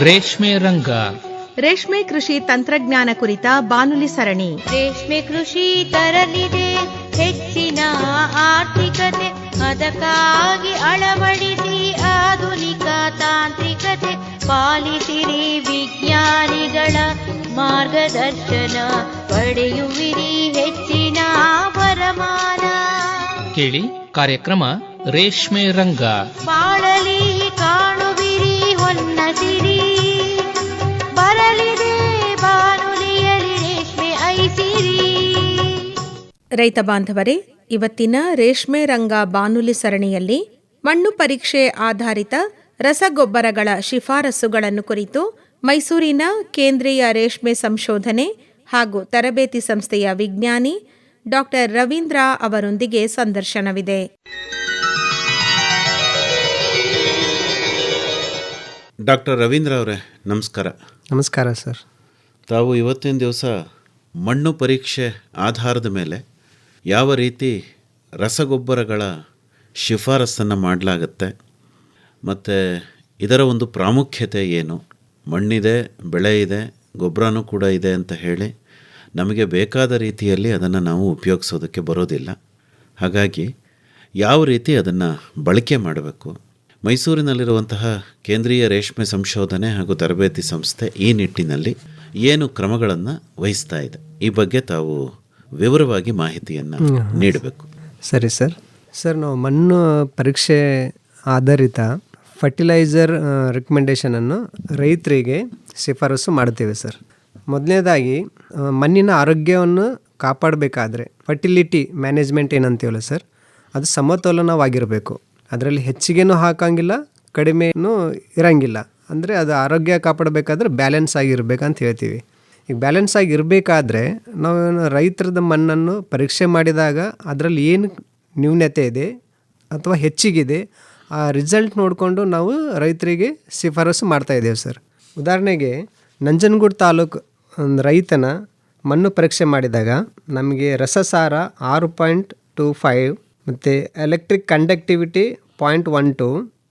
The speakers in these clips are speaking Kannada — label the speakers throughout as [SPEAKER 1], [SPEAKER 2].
[SPEAKER 1] ರೇಷ್ಮೆ ರಂಗ,
[SPEAKER 2] ರೇಷ್ಮೆ ಕೃಷಿ ತಂತ್ರಜ್ಞಾನ ಕುರಿತ ಬಾನುಲಿ ಸರಣಿ.
[SPEAKER 3] ರೇಷ್ಮೆ ಕೃಷಿ ತರಲಿದೆ ಹೆಚ್ಚಿನ ಆರ್ಥಿಕತೆ, ಅದಕ್ಕಾಗಿ ಅಳವಡಿಸಿ ಆಧುನಿಕ ತಾಂತ್ರಿಕತೆ, ಪಾಲಿಸಿರಿ ವಿಜ್ಞಾನಿಗಳ ಮಾರ್ಗದರ್ಶನ, ಪಡೆಯುವಿರಿ ಹೆಚ್ಚಿನ ವರಮಾನ.
[SPEAKER 1] ಕೇಳಿ ಕಾರ್ಯಕ್ರಮ ರೇಷ್ಮೆ ರಂಗ.
[SPEAKER 3] ಬಾಳಲಿ ಕಾಣುವಿರಿ ಹೊನ್ನಸಿರಿ, ಬರಲಿದೆ ಬಾನುಲಿಯಲಿ ರೇಷ್ಮೆ ಐಸಿರಿ.
[SPEAKER 2] ರೈತ ಬಾಂಧವರೇ, ಇವತ್ತಿನ ರೇಷ್ಮೆ ರಂಗ ಬಾನುಲಿ ಸರಣಿಯಲ್ಲಿ ಮಣ್ಣು ಪರೀಕ್ಷೆ ಆಧಾರಿತ ರಸಗೊಬ್ಬರಗಳ ಶಿಫಾರಸುಗಳನ್ನು ಕುರಿತು ಮೈಸೂರಿನ ಕೇಂದ್ರೀಯ ರೇಷ್ಮೆ ಸಂಶೋಧನೆ ಹಾಗೂ ತರಬೇತಿ ಸಂಸ್ಥೆಯ ವಿಜ್ಞಾನಿ ಡಾಕ್ಟರ್ ರವೀಂದ್ರ ಅವರೊಂದಿಗೆ ಸಂದರ್ಶನವಿದೆ.
[SPEAKER 4] ಡಾಕ್ಟರ್ ರವೀಂದ್ರ ಅವರೇ, ನಮಸ್ಕಾರ.
[SPEAKER 5] ನಮಸ್ಕಾರ ಸರ್.
[SPEAKER 4] ತಾವು ಇವತ್ತಿನ ದಿವಸ ಮಣ್ಣು ಪರೀಕ್ಷೆ ಆಧಾರದ ಮೇಲೆ ಯಾವ ರೀತಿ ರಸಗೊಬ್ಬರಗಳ ಶಿಫಾರಸನ್ನು ಮಾಡಲಾಗತ್ತೆ ಮತ್ತು ಇದರ ಒಂದು ಪ್ರಾಮುಖ್ಯತೆ ಏನು, ಮಣ್ಣಿದೆ, ಬೆಳೆ ಇದೆ, ಗೊಬ್ಬರನೂ ಕೂಡ ಇದೆ ಅಂತ ಹೇಳಿ ನಮಗೆ ಬೇಕಾದ ರೀತಿಯಲ್ಲಿ ಅದನ್ನು ನಾವು ಉಪಯೋಗಿಸೋದಕ್ಕೆ ಬರೋದಿಲ್ಲ. ಹಾಗಾಗಿ ಯಾವ ರೀತಿ ಅದನ್ನು ಬಳಕೆ ಮಾಡಬೇಕು, ಮೈಸೂರಿನಲ್ಲಿರುವಂತಹ ಕೇಂದ್ರೀಯ ರೇಷ್ಮೆ ಸಂಶೋಧನೆ ಹಾಗೂ ತರಬೇತಿ ಸಂಸ್ಥೆ ಈ ನಿಟ್ಟಿನಲ್ಲಿ ಏನು ಕ್ರಮಗಳನ್ನು ವಹಿಸ್ತಾ ಇದೆ, ಈ ಬಗ್ಗೆ ತಾವು ವಿವರವಾಗಿ ಮಾಹಿತಿಯನ್ನು ನೀಡಬೇಕು.
[SPEAKER 5] ಸರಿ ಸರ್. ನಾವು ಮಣ್ಣು ಪರೀಕ್ಷೆ ಆಧಾರಿತ ಫರ್ಟಿಲೈಸರ್ ರೆಕಮೆಂಡೇಷನನ್ನು ರೈತರಿಗೆ ಶಿಫಾರಸು ಮಾಡ್ತೇವೆ ಸರ್. ಮೊದಲನೇದಾಗಿ ಮಣ್ಣಿನ ಆರೋಗ್ಯವನ್ನು ಕಾಪಾಡಬೇಕಾದ್ರೆ ಫರ್ಟಿಲಿಟಿ ಮ್ಯಾನೇಜ್ಮೆಂಟ್ ಏನಂತೀವಲ್ಲ ಸರ್, ಅದು ಸಮತೋಲನವಾಗಿರಬೇಕು. ಅದರಲ್ಲಿ ಹೆಚ್ಚಿಗೆನೂ ಹಾಕೋಂಗಿಲ್ಲ, ಕಡಿಮೆನೂ ಇರೋಂಗಿಲ್ಲ. ಅಂದರೆ ಅದು ಆರೋಗ್ಯ ಕಾಪಾಡಬೇಕಾದ್ರೆ ಬ್ಯಾಲೆನ್ಸ್ ಆಗಿರ್ಬೇಕಂತ ಹೇಳ್ತೀವಿ. ಈಗ ಬ್ಯಾಲೆನ್ಸ್ ಆಗಿರಬೇಕಾದ್ರೆ ನಾವು ರೈತರದ ಮಣ್ಣನ್ನು ಪರೀಕ್ಷೆ ಮಾಡಿದಾಗ ಅದರಲ್ಲಿ ಏನು ನ್ಯೂನತೆ ಇದೆ ಅಥವಾ ಹೆಚ್ಚಿಗಿದೆ, ಆ ರಿಸಲ್ಟ್ ನೋಡಿಕೊಂಡು ನಾವು ರೈತರಿಗೆ ಶಿಫಾರಸು ಮಾಡ್ತಾಯಿದ್ದೇವೆ ಸರ್. ಉದಾಹರಣೆಗೆ ನಂಜನಗೂಡು ತಾಲೂಕು ಒಂದು ರೈತನ ಮಣ್ಣು ಪರೀಕ್ಷೆ ಮಾಡಿದಾಗ ನಮಗೆ ರಸಸಾರ 6.25 ಮತ್ತು ಎಲೆಕ್ಟ್ರಿಕ್ ಕಂಡಕ್ಟಿವಿಟಿ 0.12,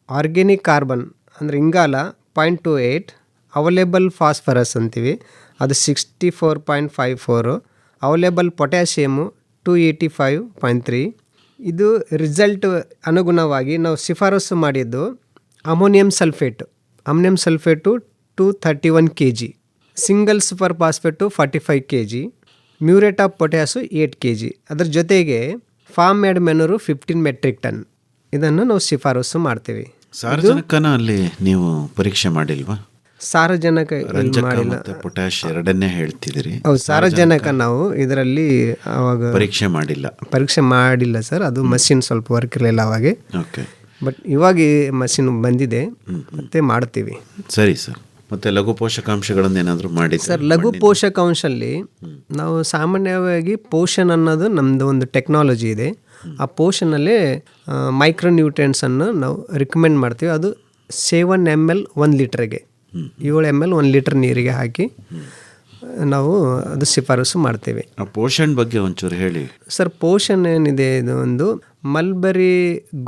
[SPEAKER 5] ಆರ್ಗ್ಯಾನಿಕ್ ಕಾರ್ಬನ್ ಅಂದರೆ ಇಂಗಾಲ 0.28, ಅವೈಲೇಬಲ್ ಫಾಸ್ಫರಸ್ ಅಂತೀವಿ ಅದು 64.54, ಅವೈಲೇಬಲ್ ಪೊಟ್ಯಾಷಿಯಮು 285.3. ಇದು ರಿಸಲ್ಟ್ ಅನುಗುಣವಾಗಿ ನಾವು ಶಿಫಾರಸು ಮಾಡಿದ್ದು ammonium sulphate 231 kg, single super phosphate 45 kg, muriate of potash 8 kg, ಅದರ ಜೊತೆಗೆ ಫಾರ್ಮ್ ಮೇಡ್ ಮೆನೂರು 15 ಮೆಟ್ರಿಕ್ ಟನ್. ಇದನ್ನು ನಾವು ಶಿಫಾರಸು ಮಾಡ್ತೀವಿ.
[SPEAKER 4] ಸಾರಜನಕನ ಅಲ್ಲಿ ನೀವು ಪರೀಕ್ಷೆ ಮಾಡಿಲ್ವಾ?
[SPEAKER 5] ಸಾರಜನಕ ಮಾಡಿಲ್ಲ,
[SPEAKER 4] ಪೊಟ್ಯಾಶ್ ಎರಡನ್ನೇ ಹೇಳ್ತಿದ್ದೀರಿ.
[SPEAKER 5] ಹೌದು, ಸಾರಜನಕ ನಾವು ಇದರಲ್ಲಿ ಅವಾಗ ಪರೀಕ್ಷೆ ಮಾಡಿಲ್ಲ ಸರ್. ಅದು ಮಷಿನ್ ಸ್ವಲ್ಪ ವರ್ಕ್ ಇರಲಿಲ್ಲ ಅವಾಗೆ.
[SPEAKER 4] ಓಕೆ,
[SPEAKER 5] ಬಟ್ ಇವಾಗ ಮಷಿನ್ ಬಂದಿದೆ ಮತ್ತೆ ಮಾಡ್ತೀವಿ.
[SPEAKER 4] ಸರಿ ಸರ್. ಮತ್ತೆ ಲಘು ಪೋಷಕಾಂಶಗಳನ್ನು ಏನಾದರೂ ಮಾಡಿ
[SPEAKER 5] ಸರ್? ಲಘು ಪೋಷಕಾಂಶಲ್ಲಿ ನಾವು ಸಾಮಾನ್ಯವಾಗಿ ಪೋಷನ್ ಅನ್ನೋದು ನಮ್ಮದು ಒಂದು ಟೆಕ್ನಾಲಜಿ ಇದೆ. ಆ ಪೋಷನಲ್ಲಿ ಮೈಕ್ರೋ ನ್ಯೂಟ್ರಿಯೆಂಟ್ಸನ್ನು ನಾವು ರಿಕಮೆಂಡ್ ಮಾಡ್ತೀವಿ. ಅದು 7 ml 1 ಲೀಟ್ರಿಗೆ, 7 ml 1 ಲೀಟರ್ ನೀರಿಗೆ ಹಾಕಿ ನಾವು ಅದು ಶಿಫಾರಸು ಮಾಡ್ತೇವೆ.
[SPEAKER 4] ಪೋಷಣ್ ಬಗ್ಗೆ ಒಂಚೂರು ಹೇಳಿ
[SPEAKER 5] ಸರ್. ಪೋಷನ್ ಏನಿದೆ, ಇದು ಒಂದು ಮಲ್ಬರಿ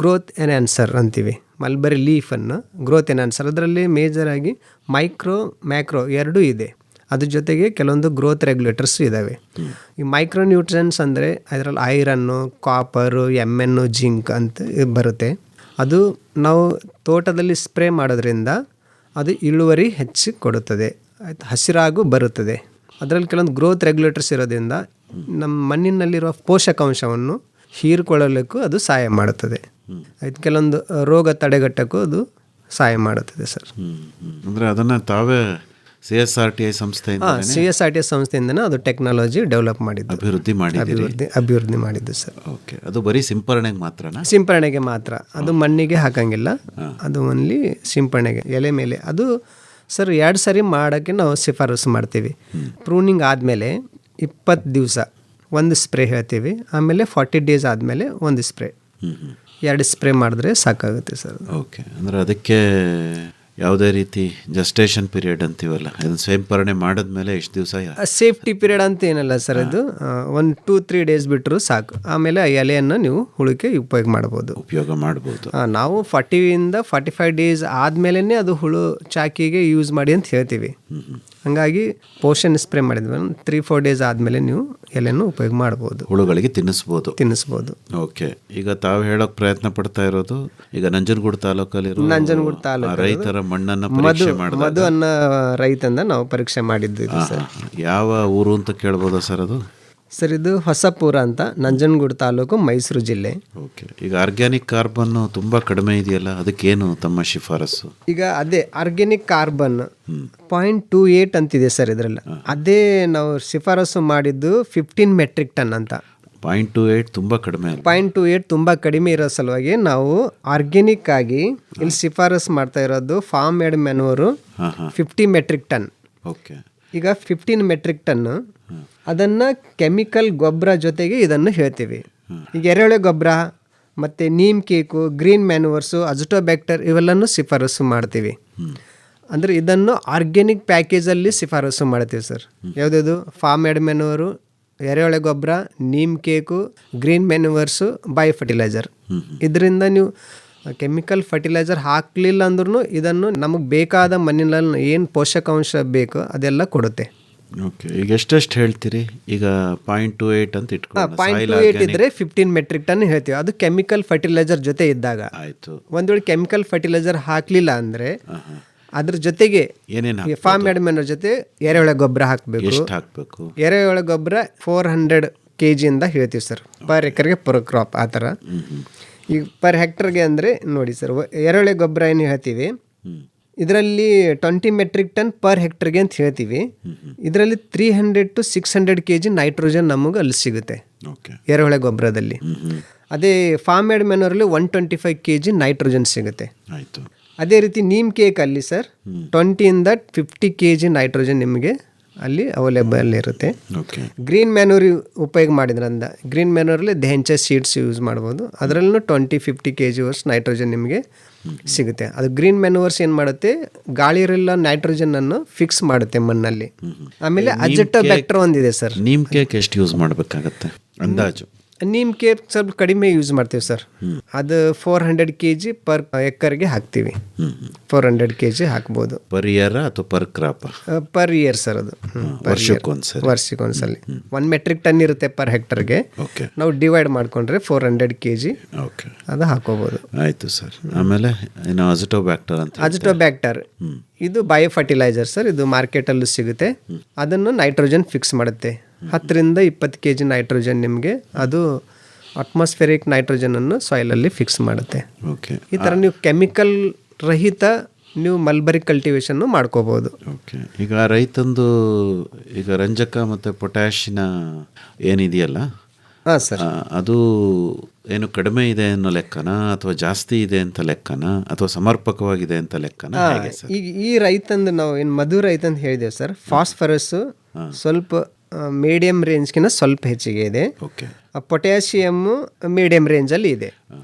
[SPEAKER 5] ಗ್ರೋತ್ ಎನ್ಹಾನ್ಸರ್ ಅಂತೀವಿ. ಮಲ್ಬರಿ ಲೀಫನ್ನು ಗ್ರೋತ್ ಎನ್ಹಾನ್ಸರ್, ಅದರಲ್ಲಿ ಮೇಜರಾಗಿ ಮೈಕ್ರೋ ಮ್ಯಾಕ್ರೋ ಎರಡೂ ಇದೆ. ಅದ್ರ ಜೊತೆಗೆ ಕೆಲವೊಂದು ಗ್ರೋತ್ ರೆಗ್ಯುಲೇಟರ್ಸ್ ಇದ್ದಾವೆ. ಈ ಮೈಕ್ರೋ ನ್ಯೂಟ್ರಿಯೆಂಟ್ಸ್ ಅಂದರೆ ಅದರಲ್ಲಿ ಐರನ್ನು, ಕಾಪರು, MN, ಜಿಂಕ್ ಅಂತ ಬರುತ್ತೆ. ಅದು ನಾವು ತೋಟದಲ್ಲಿ ಸ್ಪ್ರೇ ಮಾಡೋದ್ರಿಂದ ಅದು ಇಳುವರಿ ಹೆಚ್ಚು ಕೊಡುತ್ತದೆ, ಆಯ್ತು, ಹಸಿರಾಗೂ ಬರುತ್ತದೆ. ಅದರಲ್ಲಿ ಕೆಲವೊಂದು ಗ್ರೋತ್ ರೆಗ್ಯುಲೇಟರ್ಸ್ ಇರೋದ್ರಿಂದ ನಮ್ಮ ಮಣ್ಣಿನಲ್ಲಿರುವ ಪೋಷಕಾಂಶವನ್ನು ಹೀರಿಕೊಳ್ಳಲಿಕ್ಕೂ ಅದು ಸಹಾಯ ಮಾಡುತ್ತದೆ. ಆಯ್ತು, ಕೆಲವೊಂದು ರೋಗ ತಡೆಗಟ್ಟಕ್ಕೂ ಅದು ಸಹಾಯ ಮಾಡುತ್ತದೆ ಸರ್.
[SPEAKER 4] ಅಂದರೆ ಅದನ್ನು ತಾವೇ CSRTI
[SPEAKER 5] ಸಂಸ್ಥೆಯಿಂದನೇ ಅದು ಟೆಕ್ನಾಲಜಿ ಡೆವಲಪ್ ಮಾಡಿದ್ದು, ಅಭಿವೃದ್ಧಿ ಮಾಡಿದ್ದು ಸರ್.
[SPEAKER 4] ಓಕೆ, ಅದು ಬರೀ ಸಿಂಪರಣೆಗೆ ಮಾತ್ರ, ಅದು ಮಣ್ಣಿಗೆ ಹಾಕಂಗಿಲ್ಲ, ಅದು ಓನ್ಲಿ ಸಿಂಪರಣೆಗೆ ಎಲೆ ಮೇಲೆ. ಅದು ಸರ್ 2 ಸರಿ ಮಾಡೋಕ್ಕೆ ನಾವು ಶಿಫಾರಸು ಮಾಡ್ತೀವಿ. ಪ್ರೂನಿಂಗ್ ಆದಮೇಲೆ 20 ದಿವಸ ಒಂದು ಸ್ಪ್ರೇ ಹೇಳ್ತೀವಿ, ಆಮೇಲೆ 40 ಡೇಸ್ ಆದಮೇಲೆ ಒಂದು ಸ್ಪ್ರೇ, 2 ಸ್ಪ್ರೇ ಮಾಡಿದ್ರೆ ಸಾಕಾಗುತ್ತೆ ಸರ್. ಓಕೆ, ಅಂದರೆ ಅದಕ್ಕೆ ಯಾವುದೇ ರೀತಿ ಜಸ್ಟೇಷನ್ ಪೀರಿಯಡ್ ಅಂತೀವಲ್ಲ, ಇದನ್ನು ಸ್ವಯಂಪರಣೆ ಮಾಡಿದ್ಮೇಲೆ ಎಷ್ಟು ದಿವಸ?
[SPEAKER 5] ಸೇಫ್ಟಿ ಪೀರಿಯಡ್ ಅಂತ ಏನಲ್ಲ ಸರ್, ಇದು 1-2-3 ಡೇಸ್ ಬಿಟ್ಟರು ಸಾಕು. ಆಮೇಲೆ ಆ ಎಲೆಯನ್ನು ನೀವು ಹುಳುಕ್ಕೆ
[SPEAKER 4] ಉಪಯೋಗ ಮಾಡ್ಬೋದು.
[SPEAKER 5] ನಾವು 40-45 ಡೇಸ್ ಆದಮೇಲೆ ಅದು ಹುಳು ಚಾಕಿಗೆ ಯೂಸ್ ಮಾಡಿ ಅಂತ ಹೇಳ್ತೀವಿ. ಹಂಗಾಗಿ ಪೋಷನ್ ಸ್ಪ್ರೇ ಮಾಡಿದ್ವಿ 3-4 ಡೇಸ್ ಆದಮೇಲೆ ನೀವು ಎಲೆಯನ್ನು ಉಪಯೋಗ ಮಾಡ್ಬೋದು,
[SPEAKER 4] ಹುಳುಗಳಿಗೆ ತಿನ್ನಿಸ್ಬೋದು. ಓಕೆ, ಈಗ ತಾವು ಹೇಳೋಕೆ ಪ್ರಯತ್ನ ಪಡ್ತಾ ಇರೋದು ಈಗ ನಂಜನಗೂಡು ತಾಲೂಕು ರೈತರ ಮಣ್ಣನ್ನು
[SPEAKER 5] ಮಧು ಅನ್ನೋ ರೈತಂದ ನಾವು ಪರೀಕ್ಷೆ ಮಾಡಿದ್ವಿ ಸರ್.
[SPEAKER 4] ಯಾವ ಊರು ಅಂತ ಕೇಳ್ಬೋದಾ ಸರ್ ಅದು?
[SPEAKER 5] ಸರ್ ಇದು ಹೊಸಪುರ ಅಂತ, ನಂಜನಗೂಡು ತಾಲೂಕು, ಮೈಸೂರು ಜಿಲ್ಲೆ.
[SPEAKER 4] ಓಕೆ, ಈಗ ಆರ್ಗ್ಯಾನಿಕ್ ಕಾರ್ಬನ್ ತುಂಬ ಕಡಿಮೆ ಇದೆಯಲ್ಲ, ಅದಕ್ಕೇನು ತಮ್ಮ ಶಿಫಾರಸು?
[SPEAKER 5] ಈಗ ಅದೇ ಆರ್ಗ್ಯಾನಿಕ್ ಕಾರ್ಬನ್ 0.28 ಅಂತಿದೆ ಸರ್ ಇದರಲ್ಲಿ. ಅದೇ ನಾವು ಶಿಫಾರಸು ಮಾಡಿದ್ದು 15 ಮೆಟ್ರಿಕ್ ಟನ್ ಅಂತ.
[SPEAKER 4] 0.28 ತುಂಬ ಕಡಿಮೆ.
[SPEAKER 5] 0.28 ತುಂಬ ಕಡಿಮೆ ಇರೋ ಸಲುವಾಗಿ ನಾವು ಆರ್ಗ್ಯಾನಿಕ್ ಆಗಿ ಇಲ್ಲಿ ಶಿಫಾರಸು ಮಾಡ್ತಾ ಇರೋದು farm made manure 50 metric ton.
[SPEAKER 4] Okay,
[SPEAKER 5] ಈಗ 15 ಮೆಟ್ರಿಕ್ ಟನ್ ಅದನ್ನು ಕೆಮಿಕಲ್ ಗೊಬ್ಬರ ಜೊತೆಗೆ ಇದನ್ನು ಹೇಳ್ತೀವಿ. ಈಗ ಎರೆಹುಳ ಗೊಬ್ಬರ ಮತ್ತು neem cake, green manures, azotobacter ಇವೆಲ್ಲನೂ ಶಿಫಾರಸು ಮಾಡ್ತೀವಿ. ಅಂದರೆ ಇದನ್ನು ಆರ್ಗ್ಯಾನಿಕ್ ಪ್ಯಾಕೇಜಲ್ಲಿ ಶಿಫಾರಸು ಮಾಡ್ತೀವಿ ಸರ್. ಯಾವುದ್ಯಾವುದು? ಫಾರ್ಮ್ ಮೇಡ್ ಮ್ಯಾನ್ಯೂರು, ಎರೆಹುಳ ಗೊಬ್ಬರ, neem cake, green manures, bio fertiliser. ಇದರಿಂದ ನೀವು ಕೆಮಿಕಲ್ ಫರ್ಟಿಲೈಸರ್ ಹಾಕಲಿಲ್ಲ ಅಂದ್ರೂ ಇದನ್ನು ನಮಗೆ ಬೇಕಾದ ಮಣ್ಣಿನಲ್ಲಿ ಏನು ಪೋಷಕಾಂಶ ಬೇಕು ಅದೆಲ್ಲ ಕೊಡುತ್ತೆ.
[SPEAKER 4] ಓಕೆ, ಈಗ ಎಷ್ಟೆಷ್ಟು ಹೇಳ್ತೀರಿ? ಈಗ 0.28 ಅಂತ ಇಟ್ಕೊಂಡು
[SPEAKER 5] 0.28 ಇದ್ರೆ 15 ಮೆಟ್ರಿಕ್ ಟನ್ ಹೇಳ್ತೀವಿ. ಅದು ಕೆಮಿಕಲ್ ಫರ್ಟಿಲೈಸರ್ ಜೊತೆ ಇದ್ದಾಗ.
[SPEAKER 4] ಆಯಿತು.
[SPEAKER 5] ಒಂದು ವೇಳೆ ಕೆಮಿಕಲ್ ಫರ್ಟಿಲೈಸರ್ ಹಾಕಲಿಲ್ಲ ಅಂದರೆ ಅದ್ರ ಜೊತೆಗೆ
[SPEAKER 4] ಏನೇನು
[SPEAKER 5] ಫಾರ್ಮ್ ಮೇಡ್ ಮ್ಯಾನ್ಯೂರ್ ಜೊತೆ ಎರೆಹುಳ ಗೊಬ್ಬರ ಹಾಕಬೇಕು.
[SPEAKER 4] ಎಷ್ಟು ಹಾಕಬೇಕು?
[SPEAKER 5] ಎರೆಹುಳ ಗೊಬ್ಬರ 400 kg ಇಂದ ಹೇಳ್ತೀವಿ ಸರ್, ಪರ್ ಎಕರ್ಗೆ ಪರ್ ಕ್ರಾಪ್ ಆ ಥರ. ಈಗ ಪರ್ ಹೆಕ್ಟರ್ಗೆ ಅಂದರೆ ನೋಡಿ ಸರ್, ಎರೆಹುಳ ಗೊಬ್ಬರ ಏನು ಹೇಳ್ತೀವಿ ಇದರಲ್ಲಿ 20 ಮೆಟ್ರಿಕ್ ಟನ್ ಪರ್ ಹೆಕ್ಟರ್ಗೆ ಅಂತ ಹೇಳ್ತೀವಿ. ಇದರಲ್ಲಿ 300 to 600 kg ನೈಟ್ರೋಜನ್ ನಮಗೆ ಅಲ್ಲಿ ಸಿಗುತ್ತೆ ಎರೆಹುಳ ಗೊಬ್ಬರದಲ್ಲಿ. ಅದೇ ಫಾರ್ಮ್ ಮೇಡ್ ಮ್ಯಾನ್ಯೂರಲ್ಲಿ 125 kg ನೈಟ್ರೋಜನ್ ಸಿಗುತ್ತೆ.
[SPEAKER 4] ಆಯಿತು.
[SPEAKER 5] ಅದೇ ರೀತಿ ನೀಮ್ ಕೇಕಲ್ಲಿ ಸರ್ 20 to 50 kg ನೈಟ್ರೋಜನ್ ನಿಮಗೆ ಅಲ್ಲಿ ಅವೈಲೇಬಲ್ ಇರುತ್ತೆ. ಗ್ರೀನ್ ಮ್ಯಾನ್ಯೂರ್ ಉಪಯೋಗ ಮಾಡಿದ್ರಿಂದ ಗ್ರೀನ್ ಮ್ಯಾನ್ಯೂರಲ್ಲಿ ದೆಹೆಂಚ ಸೀಡ್ಸ್ ಯೂಸ್ ಮಾಡ್ಬೋದು. ಅದರಲ್ಲೂ 20-50 kg ವರ್ಸ್ ನೈಟ್ರೋಜನ್ ನಿಮಗೆ ಸಿಗುತ್ತೆ. ಅದು ಗ್ರೀನ್ ಮ್ಯಾನ್ಯೂರ್ಸ್ ಏನು ಮಾಡುತ್ತೆ, ಗಾಳಿಯರೆಲ್ಲ ನೈಟ್ರೋಜನ್ ಫಿಕ್ಸ್ ಮಾಡುತ್ತೆ ಮಣ್ಣಲ್ಲಿ. ಆಮೇಲೆ ಅಜಟೋಬ್ಯಾಕ್ಟರ್ ಒಂದಿದೆ ಸರ್.
[SPEAKER 4] ನೀಮ್ ಕೇಕ್ ಎಷ್ಟು ಯೂಸ್ ಮಾಡಬೇಕಾಗತ್ತೆ ಅಂದಾಜು?
[SPEAKER 5] ನೀಮ್ ಕೇಕ್ ಸ್ವಲ್ಪ ಕಡಿಮೆ ಯೂಸ್ ಮಾಡ್ತೀವಿ ಸರ್. ಅದು 400 kg ಪರ್ ಎಕರ್ಗೆ ಹಾಕ್ತೀವಿ. 400 kg ಹಾಕ್ಬೋದು.
[SPEAKER 4] ಪರ್ ಇಯರ್ ಅಥವಾ per crop?
[SPEAKER 5] Per year sir, ಅದು ವರ್ಷಕ್ಕೊಂದ್ಸಲಿ 1 ಮೆಟ್ರಿಕ್ ಟನ್ ಇರುತ್ತೆ ಪರ್ ಹೆಕ್ಟರ್ಗೆ. ನಾವು ಡಿವೈಡ್ ಮಾಡ್ಕೊಂಡ್ರೆ 400 kg ಅದು ಹಾಕೋಬಹುದು.
[SPEAKER 4] ಆಯ್ತು ಸರ್. ಆಮೇಲೆ
[SPEAKER 5] ಅಜಟೋಬ್ಯಾಕ್ಟರ್ ಇದು ಬಯೋ ಫರ್ಟಿಲೈಸರ್ ಸರ್. ಇದು ಮಾರ್ಕೆಟಲ್ಲೂ ಸಿಗುತ್ತೆ. ಅದನ್ನು ನೈಟ್ರೋಜನ್ ಫಿಕ್ಸ್ ಮಾಡುತ್ತೆ. 10 to 20 kg ನೈಟ್ರೋಜನ್ ನಿಮಗೆ ಅದು ಅಟ್ಮಾಸ್ಫಿಯರಿಕ್ ನೈಟ್ರೋಜನನ್ನು ಸಾಯಿಲಲ್ಲಿ ಫಿಕ್ಸ್ ಮಾಡುತ್ತೆ. ಈ ಥರ ನೀವು ಕೆಮಿಕಲ್ ರಹಿತ ನೀವು ಮಲ್ಬರಿ ಕಲ್ಟಿವೇಶನ್ನು ಮಾಡ್ಕೋಬೋದು.
[SPEAKER 4] ಓಕೆ, ಈಗ ರೈತಂದು ಈಗ ರಂಜಕ ಮತ್ತು ಪೊಟ್ಯಾಷಿನ ಏನಿದೆಯಲ್ಲ
[SPEAKER 5] ಸರ್,
[SPEAKER 4] ಅದು ಏನು ಕಡಿಮೆ ಇದೆ ಅನ್ನೋ ಲೆಕ್ಕನ ಅಥವಾ ಜಾಸ್ತಿ ಇದೆ ಅಂತ ಲೆಕ್ಕನ ಅಥವಾ ಸಮರ್ಪಕವಾಗಿದೆ ಅಂತ ಲೆಕ್ಕನ?
[SPEAKER 5] ಈಗ ಈ ರೈತಂದು ನಾವು ಏನು ಮಧು ರೈತ ಅಂತ ಹೇಳಿದೇವೆ ಸರ್, ಫಾಸ್ಫರಸ್ ಸ್ವಲ್ಪ ಮೀಡಿಯಂ ರೇಂಜ್ಗಿನ ಸ್ವಲ್ಪ ಹೆಚ್ಚಿಗೆ ಇದೆ. ಪೊಟ್ಯಾಷಿಯಮ್ಮು ಮೀಡಿಯಂ ರೇಂಜಲ್ಲಿ ಇದೆ.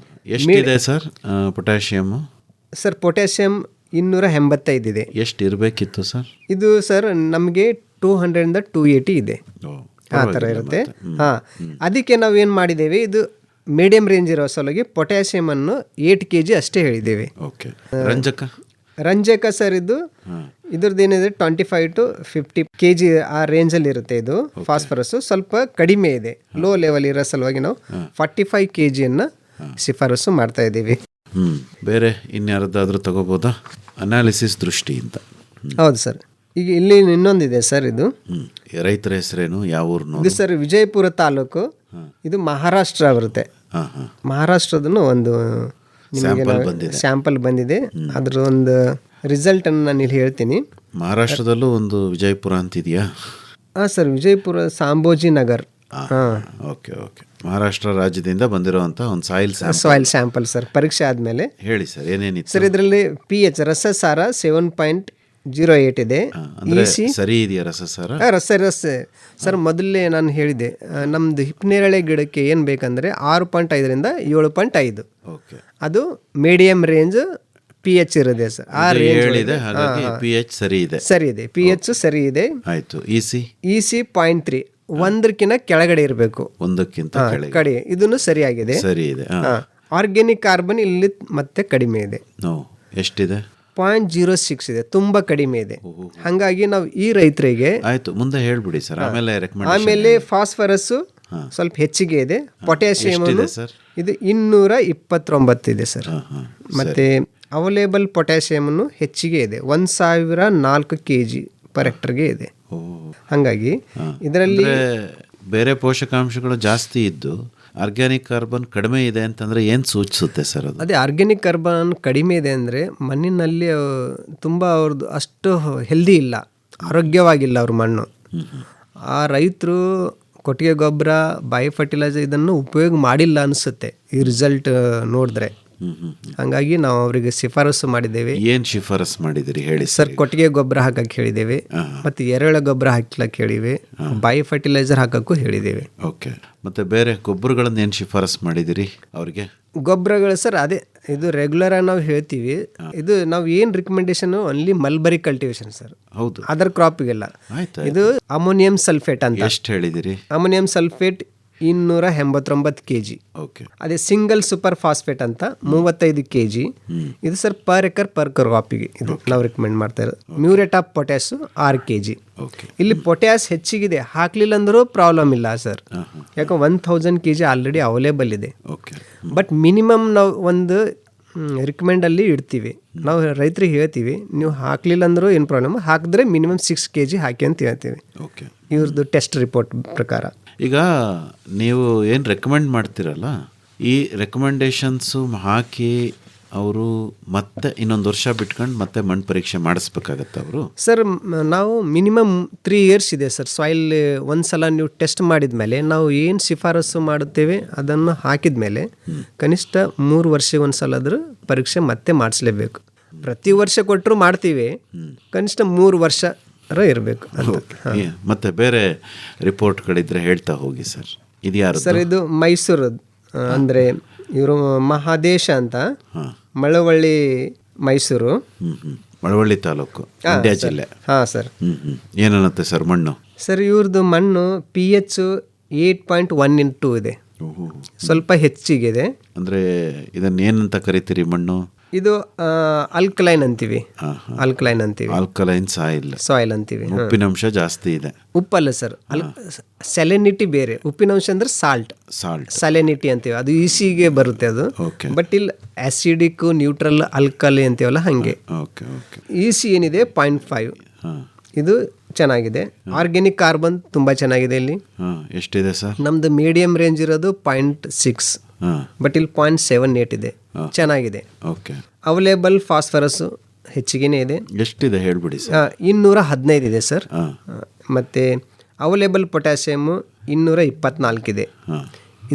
[SPEAKER 4] ಎಷ್ಟಿದೆ ಸರ್ ಪೊಟ್ಯಾಷಿಯಮ್ಮು?
[SPEAKER 5] ಸರ್ ಪೊಟ್ಯಾಷಿಯಂ 285 ಇದೆ.
[SPEAKER 4] ಎಷ್ಟು ಇರಬೇಕಿತ್ತು ಸರ್?
[SPEAKER 5] ಇದು ಸರ್ ನಮಗೆ 200 to 280 ಇದೆ, ಆ ಥರ ಇರುತ್ತೆ. ಅದಕ್ಕೆ ನಾವು ಏನು ಮಾಡಿದ್ದೇವೆ, ಇದು ಮೀಡಿಯಂ ರೇಂಜ್ ಇರೋ ಸಲುವಾಗಿ ಪೊಟ್ಯಾಷಿಯಮನ್ನು 8 kg ಅಷ್ಟೇ ಹೇಳಿದ್ದೇವೆ. ರಂಜಕ ಸರ್ ಇದ್ರದ್ದು ಏನಿದೆ 25 to 50 kg ಆ ರೇಂಜಲ್ಲಿ ಇರುತ್ತೆ. ಇದು ಫಾಸ್ಫರಸ್ ಸ್ವಲ್ಪ ಕಡಿಮೆ ಇದೆ, ಲೋ ಲೆವೆಲ್ ಇರೋ ಸಲುವಾಗಿ ನಾವು 45 kg ಶಿಫಾರಸು ಮಾಡ್ತಾ ಇದ್ದೀವಿ.
[SPEAKER 4] ಬೇರೆ ಇನ್ಯಾರದಾದ್ರೂ ತಗೋಬೋದಾ ಅನಾಲಿಸಿಸ್ ದೃಷ್ಟಿಯಿಂದ?
[SPEAKER 5] ಹೌದು ಸರ್. ಈಗ ಇಲ್ಲಿ ಇನ್ನೊಂದಿದೆ ಸರ್, ಇದು
[SPEAKER 4] ರೈತರ ಹೆಸರೇನು, ಯಾವ ಊರು?
[SPEAKER 5] ಇದು ಸರ್ ವಿಜಯಪುರ ತಾಲೂಕು. ಇದು ಮಹಾರಾಷ್ಟ್ರ ಬರುತ್ತೆ. ಮಹಾರಾಷ್ಟ್ರದನ್ನು ಒಂದು ಸ್ಯಾಂಪಲ್ ಬಂದಿದೆ. ಅದ್ರ ಒಂದು ರಿಸಲ್ಟ್ ಅನ್ನು ನಾನು ಇಲ್ಲಿ ಹೇಳ್ತೀನಿ.
[SPEAKER 4] ಮಹಾರಾಷ್ಟ್ರದಲ್ಲೂ ಒಂದು ವಿಜಯಪುರ ಅಂತಿದೆಯಾ?
[SPEAKER 5] ಹಾಂ ಸರ್, ವಿಜಯಪುರ ಸಾಂಬೋಜಿ ನಗರ್.
[SPEAKER 4] ಓಕೆ. ಮಹಾರಾಷ್ಟ್ರ ರಾಜ್ಯದಿಂದ ಬಂದಿರುವಂಥ ಒಂದು
[SPEAKER 5] ಸಾಯಿಲ್ ಸ್ಯಾಂಪಲ್ ಸರ್. ಪರೀಕ್ಷೆ ಆದಮೇಲೆ
[SPEAKER 4] ಹೇಳಿ ಸರ್ ಏನೇನಿತ್ತು
[SPEAKER 5] ಸರ್. ಇದರಲ್ಲಿ pH ರಸಸಾರ 7.08 ಇದೆ.
[SPEAKER 4] ಸರಿ ಇದೆಯಾ ರಸಸಾರ?
[SPEAKER 5] ರಸ ಸರ್ ಮೊದಲೇ ನಾನು ಹೇಳಿದೆ, ನಮ್ದು ಹಿಪ್ಪನೇರಳೆ ಗಿಡಕ್ಕೆ ಏನು ಬೇಕಂದ್ರೆ 6.5 ರಿಂದ 7.5. ಅದು ಮೀಡಿಯಂ ರೇಂಜ್ ಪಿ ಎಚ್ ಇರುತ್ತೆ ಸರ್. ಆ
[SPEAKER 4] ಇದು
[SPEAKER 5] ರೇಂಜ್
[SPEAKER 4] ಹೇಳಿದೆ, ಹಾಗಾಗಿ ಪಿ ಎಚ್ ಸರಿ ಇದೆ.
[SPEAKER 5] ಸರಿ ಇದೆ, ಪಿ ಎಚ್ ಸರಿ ಇದೆ.
[SPEAKER 4] ಆಯ್ತು. ಇ ಸಿ
[SPEAKER 5] 0.3 ಒಂದಕ್ಕಿಂತ ಕೆಳಗಡೆ ಇರಬೇಕು,
[SPEAKER 4] ಒಂದಕ್ಕಿಂತ ಕೆಳಗೆ
[SPEAKER 5] ಕಡೆ ಇದನ್ನು ಸರಿಯಾಗಿದೆ.
[SPEAKER 4] ಸರಿ ಇದೆ.
[SPEAKER 5] ಆರ್ಗ್ಯಾನಿಕ್ ಕಾರ್ಬನ್ ಇಲ್ಲಿ ಮತ್ತೆ ಕಡಿಮೆ ಇದೆ,
[SPEAKER 4] ಎಷ್ಟಿದೆ?
[SPEAKER 5] 0.06 ಇದೆ, ತುಂಬಾ ಕಡಿಮೆ ಇದೆ. ಹಾಗಾಗಿ ನಾವು ಈ ರೈತರಿಗೆ
[SPEAKER 4] ಆಯ್ತು, ಮುಂದೆ ಹೇಳ್ಬಿಡಿ ಸರ್. ಆಮೇಲೆ
[SPEAKER 5] ಆಮೇಲೆ ಫಾಸ್ಫರಸ್ ಸ್ವಲ್ಪ ಹೆಚ್ಚಿಗೆ ಇದೆ. ಪೊಟ್ಯಾಷಿಯಂ
[SPEAKER 4] ಸರ್
[SPEAKER 5] ಇದು 229 ಇದೆ ಸರ್. ಮತ್ತೆ ಅವೈಲೇಬಲ್ ಪೊಟ್ಯಾಷಿಯಂ ಹೆಚ್ಚಿಗೆ ಇದೆ, 1004 kg ಪರ್ ಹೆಕ್ಟರ್ಗೆ ಇದೆ. ಹಾಗಾಗಿ ಇದರಲ್ಲಿ
[SPEAKER 4] ಬೇರೆ ಪೋಷಕಾಂಶಗಳು ಜಾಸ್ತಿ ಇದ್ದು ಆರ್ಗ್ಯಾನಿಕ್ ಕಾರ್ಬನ್ ಕಡಿಮೆ ಇದೆ ಅಂತಂದ್ರೆ ಏನು ಸೂಚಿಸುತ್ತೆ ಸರ್ ಅದು?
[SPEAKER 5] ಅದೇ ಆರ್ಗ್ಯಾನಿಕ್ ಕಾರ್ಬನ್ ಕಡಿಮೆ ಇದೆ ಅಂದರೆ ಮಣ್ಣಿನಲ್ಲಿ ತುಂಬ ಅವ್ರದ್ದು ಅಷ್ಟು ಹೆಲ್ದಿ ಇಲ್ಲ, ಆರೋಗ್ಯವಾಗಿಲ್ಲ ಅವ್ರ ಮಣ್ಣು. ಆ ರೈತರು ಕೊಟ್ಟಿಗೆ ಗೊಬ್ಬರ, ಬಯೋ ಫರ್ಟಿಲೈಸರ್ ಇದನ್ನು ಉಪಯೋಗ ಮಾಡಿಲ್ಲ ಅನಿಸುತ್ತೆ ಈ ರಿಸಲ್ಟ್ ನೋಡಿದ್ರೆ. ಹಾಗಾಗಿ ನಾವು ಅವರಿಗೆ ಶಿಫಾರಸು ಮಾಡಿದ್ದೇವೆ.
[SPEAKER 4] ಏನು ಶಿಫಾರಸು ಮಾಡಿದಿರಿ ಹೇಳಿ
[SPEAKER 5] ಸರ್? ಕೊಟ್ಟಿಗೆ ಗೊಬ್ಬರ ಹಾಕಕ್ಕೆ ಹೇಳಿದ್ದೇವೆ, ಮತ್ತು ಎರೆಹುಳ ಗೊಬ್ಬರ ಹಾಕ್ಲಕ್ಕೆ ಹೇಳಿವೆ, ಬಯೋ ಫರ್ಟಿಲೈಸರ್ ಹಾಕಕ್ಕೂ ಹೇಳಿದ್ದೇವೆ.
[SPEAKER 4] ಓಕೆ. ಮತ್ತು ಬೇರೆ ಗೊಬ್ಬರಗಳನ್ನ ಏನು ಶಿಫಾರಸು ಮಾಡಿದಿರಿ ಅವ್ರಿಗೆ?
[SPEAKER 5] ಗೊಬ್ಬರಗಳು ಸರ್ ಅದೇ ಇದು ರೆಗ್ಯುಲರ್ ಆಗಿ ನಾವು ಹೇಳ್ತೀವಿ. ಇದು ನಾವು ಏನು recommendation only mulberry cultivation sir.
[SPEAKER 4] ಹೌದು,
[SPEAKER 5] ಅದರ್ ಕ್ರಾಪಿಗೆಲ್ಲ.
[SPEAKER 4] ಆಯ್ತು.
[SPEAKER 5] ಇದು ಅಮೋನಿಯಂ ಸಲ್ಫೇಟ್ ಅಂತ.
[SPEAKER 4] ಎಷ್ಟು ಹೇಳಿದಿರಿ?
[SPEAKER 5] Ammonium sulphate 289 kg.
[SPEAKER 4] ಓಕೆ.
[SPEAKER 5] ಅದೇ ಸಿಂಗಲ್ ಸೂಪರ್ ಫಾಸ್ಫೇಟ್ ಅಂತ 35 kg. ಇದು ಸರ್ ಪರ್ ಎಕರ್ ಪರ್ ಕ್ರಾಪಿಗೆ ಇದು ನಾವು ರಿಕಮೆಂಡ್ ಮಾಡ್ತಾ ಇರೋದು. Muriate of potash 6 kg. ಇಲ್ಲಿ ಪೊಟ್ಯಾಸ್ ಹೆಚ್ಚಿಗಿದೆ, ಹಾಕ್ಲಿಲ್ಲ ಅಂದರೂ ಪ್ರಾಬ್ಲಮ್ ಇಲ್ಲ ಸರ್, ಯಾಕೆ 1000 kg ಆಲ್ರೆಡಿ ಅವೈಲೇಬಲ್ ಇದೆ. ಬಟ್ ಮಿನಿಮಮ್ ನಾವು ಒಂದು ರಿಕಮೆಂಡಲ್ಲಿ ಇಡ್ತೀವಿ. ನಾವು ರೈತರಿಗೆ ಹೇಳ್ತೀವಿ, ನೀವು ಹಾಕ್ಲಿಲ್ಲ ಅಂದರೂ ಏನು ಪ್ರಾಬ್ಲಮ್, ಹಾಕಿದ್ರೆ ಮಿನಿಮಮ್ 6 kg ಹಾಕಿ ಅಂತ ಹೇಳ್ತೀವಿ ಇವ್ರದ್ದು ಟೆಸ್ಟ್ ರಿಪೋರ್ಟ್ ಪ್ರಕಾರ.
[SPEAKER 4] ಈಗ ನೀವು ಏನು ರೆಕಮೆಂಡ್ ಮಾಡ್ತೀರಲ್ಲ, ಈ ರೆಕಮೆಂಡೇಶನ್ಸು ಹಾಕಿ ಅವರು ಮತ್ತೆ ಇನ್ನೊಂದು ವರ್ಷ ಬಿಟ್ಕೊಂಡು ಮತ್ತೆ ಮಣ್ಣು ಪರೀಕ್ಷೆ ಮಾಡಿಸ್ಬೇಕಾಗತ್ತೆ ಅವರು?
[SPEAKER 5] ಸರ್ ನಾವು ಮಿನಿಮಮ್ 3 years ಇದೆ ಸರ್. ಸಾಯಿಲ್ ಒಂದ್ಸಲ ನೀವು ಟೆಸ್ಟ್ ಮಾಡಿದ ಮೇಲೆ ನಾವು ಏನು ಶಿಫಾರಸು ಮಾಡುತ್ತೇವೆ ಅದನ್ನು ಹಾಕಿದ ಮೇಲೆ ಕನಿಷ್ಠ 3 ವರ್ಷ ಒಂದ್ಸಲ ಆದರೂ ಪರೀಕ್ಷೆ ಮತ್ತೆ ಮಾಡಿಸ್ಲೇಬೇಕು. ಪ್ರತಿ ವರ್ಷ ಕೊಟ್ಟರು ಮಾಡ್ತೀವಿ, ಕನಿಷ್ಠ 3 ವರ್ಷ ಇರಬೇಕು ಅಂತ.
[SPEAKER 4] ಮತ್ತೆ ಬೇರೆ ರಿಪೋರ್ಟ್ಗಳಿದ್ರೆ ಹೇಳ್ತಾ ಹೋಗಿ ಸರ್. ಇದು ಯಾರು
[SPEAKER 5] ಸರ್? ಇದು ಮೈಸೂರು, ಅಂದರೆ ಇವರು ಮಹಾದೇಶ ಅಂತ, ಮಳವಳ್ಳಿ, ಮೈಸೂರು,
[SPEAKER 4] ಮಳವಳ್ಳಿ ತಾಲೂಕು, ಮಂಡ್ಯ ಜಿಲ್ಲೆ.
[SPEAKER 5] ಹಾಂ ಸರ್.
[SPEAKER 4] ಏನನ್ನತ್ತೆ ಸರ್ ಮಣ್ಣು?
[SPEAKER 5] ಸರ್ ಇವ್ರದ್ದು ಮಣ್ಣು pH 8.1 ಇದೆ, ಸ್ವಲ್ಪ ಹೆಚ್ಚಿಗಿದೆ.
[SPEAKER 4] ಅಂದರೆ ಇದನ್ನ ಏನಂತ ಕರಿತೀರಿ ಮಣ್ಣು?
[SPEAKER 5] ಇದು ಅಲ್ಕಲೈನ್ ಅಂತೀವಿ, ಅಲ್ಕಲೈನ್ ಅಂತೀವಿ,
[SPEAKER 4] ಆಲ್ಕಲೈನ್
[SPEAKER 5] ಸಾಯಿಲ್ ಅಂತೀವಿ.
[SPEAKER 4] ಉಪ್ಪಿನಂಶ ಜಾಸ್ತಿ ಇದೆ.
[SPEAKER 5] ಉಪ್ಪಲ್ಲ ಸರ್, ಸೆಲೆನಿಟಿ ಬೇರೆ. ಉಪ್ಪಿನಂಶ ಅಂದ್ರೆ ಸಾಲ್ಟ್, ಸೆಲೆನಿಟಿ ಅಂತೀವಿ, ಅದು ಈಸಿಗೆ ಬರುತ್ತೆ ಅದು. ಬಟ್ ಇಲ್ಲಿ ಆಸಿಡಿಕ್, ನ್ಯೂಟ್ರಲ್, ಅಲ್ಕಲಿ ಅಂತೀವಲ್ಲ ಹಂಗೆ. ಈಸಿ ಏನಿದೆ 0.5, ಇದು ಚೆನ್ನಾಗಿದೆ. ಆರ್ಗ್ಯಾನಿಕ್ ಕಾರ್ಬನ್ ತುಂಬಾ ಚೆನ್ನಾಗಿದೆ. ಇಲ್ಲಿ
[SPEAKER 4] ಎಷ್ಟಿದೆ ಸರ್?
[SPEAKER 5] ನಮ್ದು ಮೀಡಿಯಂ ರೇಂಜ್ ಇರೋದು 0.6, ಬಟ್ ಇಲ್ಲಿ 0.78 ಇದೆ, ಚೆನ್ನಾಗಿದೆ. ಅವೈಲೇಬಲ್ ಫಾಸ್ಫರಸ್ ಹೆಚ್ಚಿಗೆನೇ ಇದೆ.
[SPEAKER 4] ಎಷ್ಟಿದೆ ಹೇಳ್ಬಿಡಿ ಸರ್?
[SPEAKER 5] 215 ಇದೆ ಸರ್. ಮತ್ತೆ ಅವೈಲೇಬಲ್ ಪೊಟ್ಯಾಷಿಯಮ್ 224 ಇದೆ.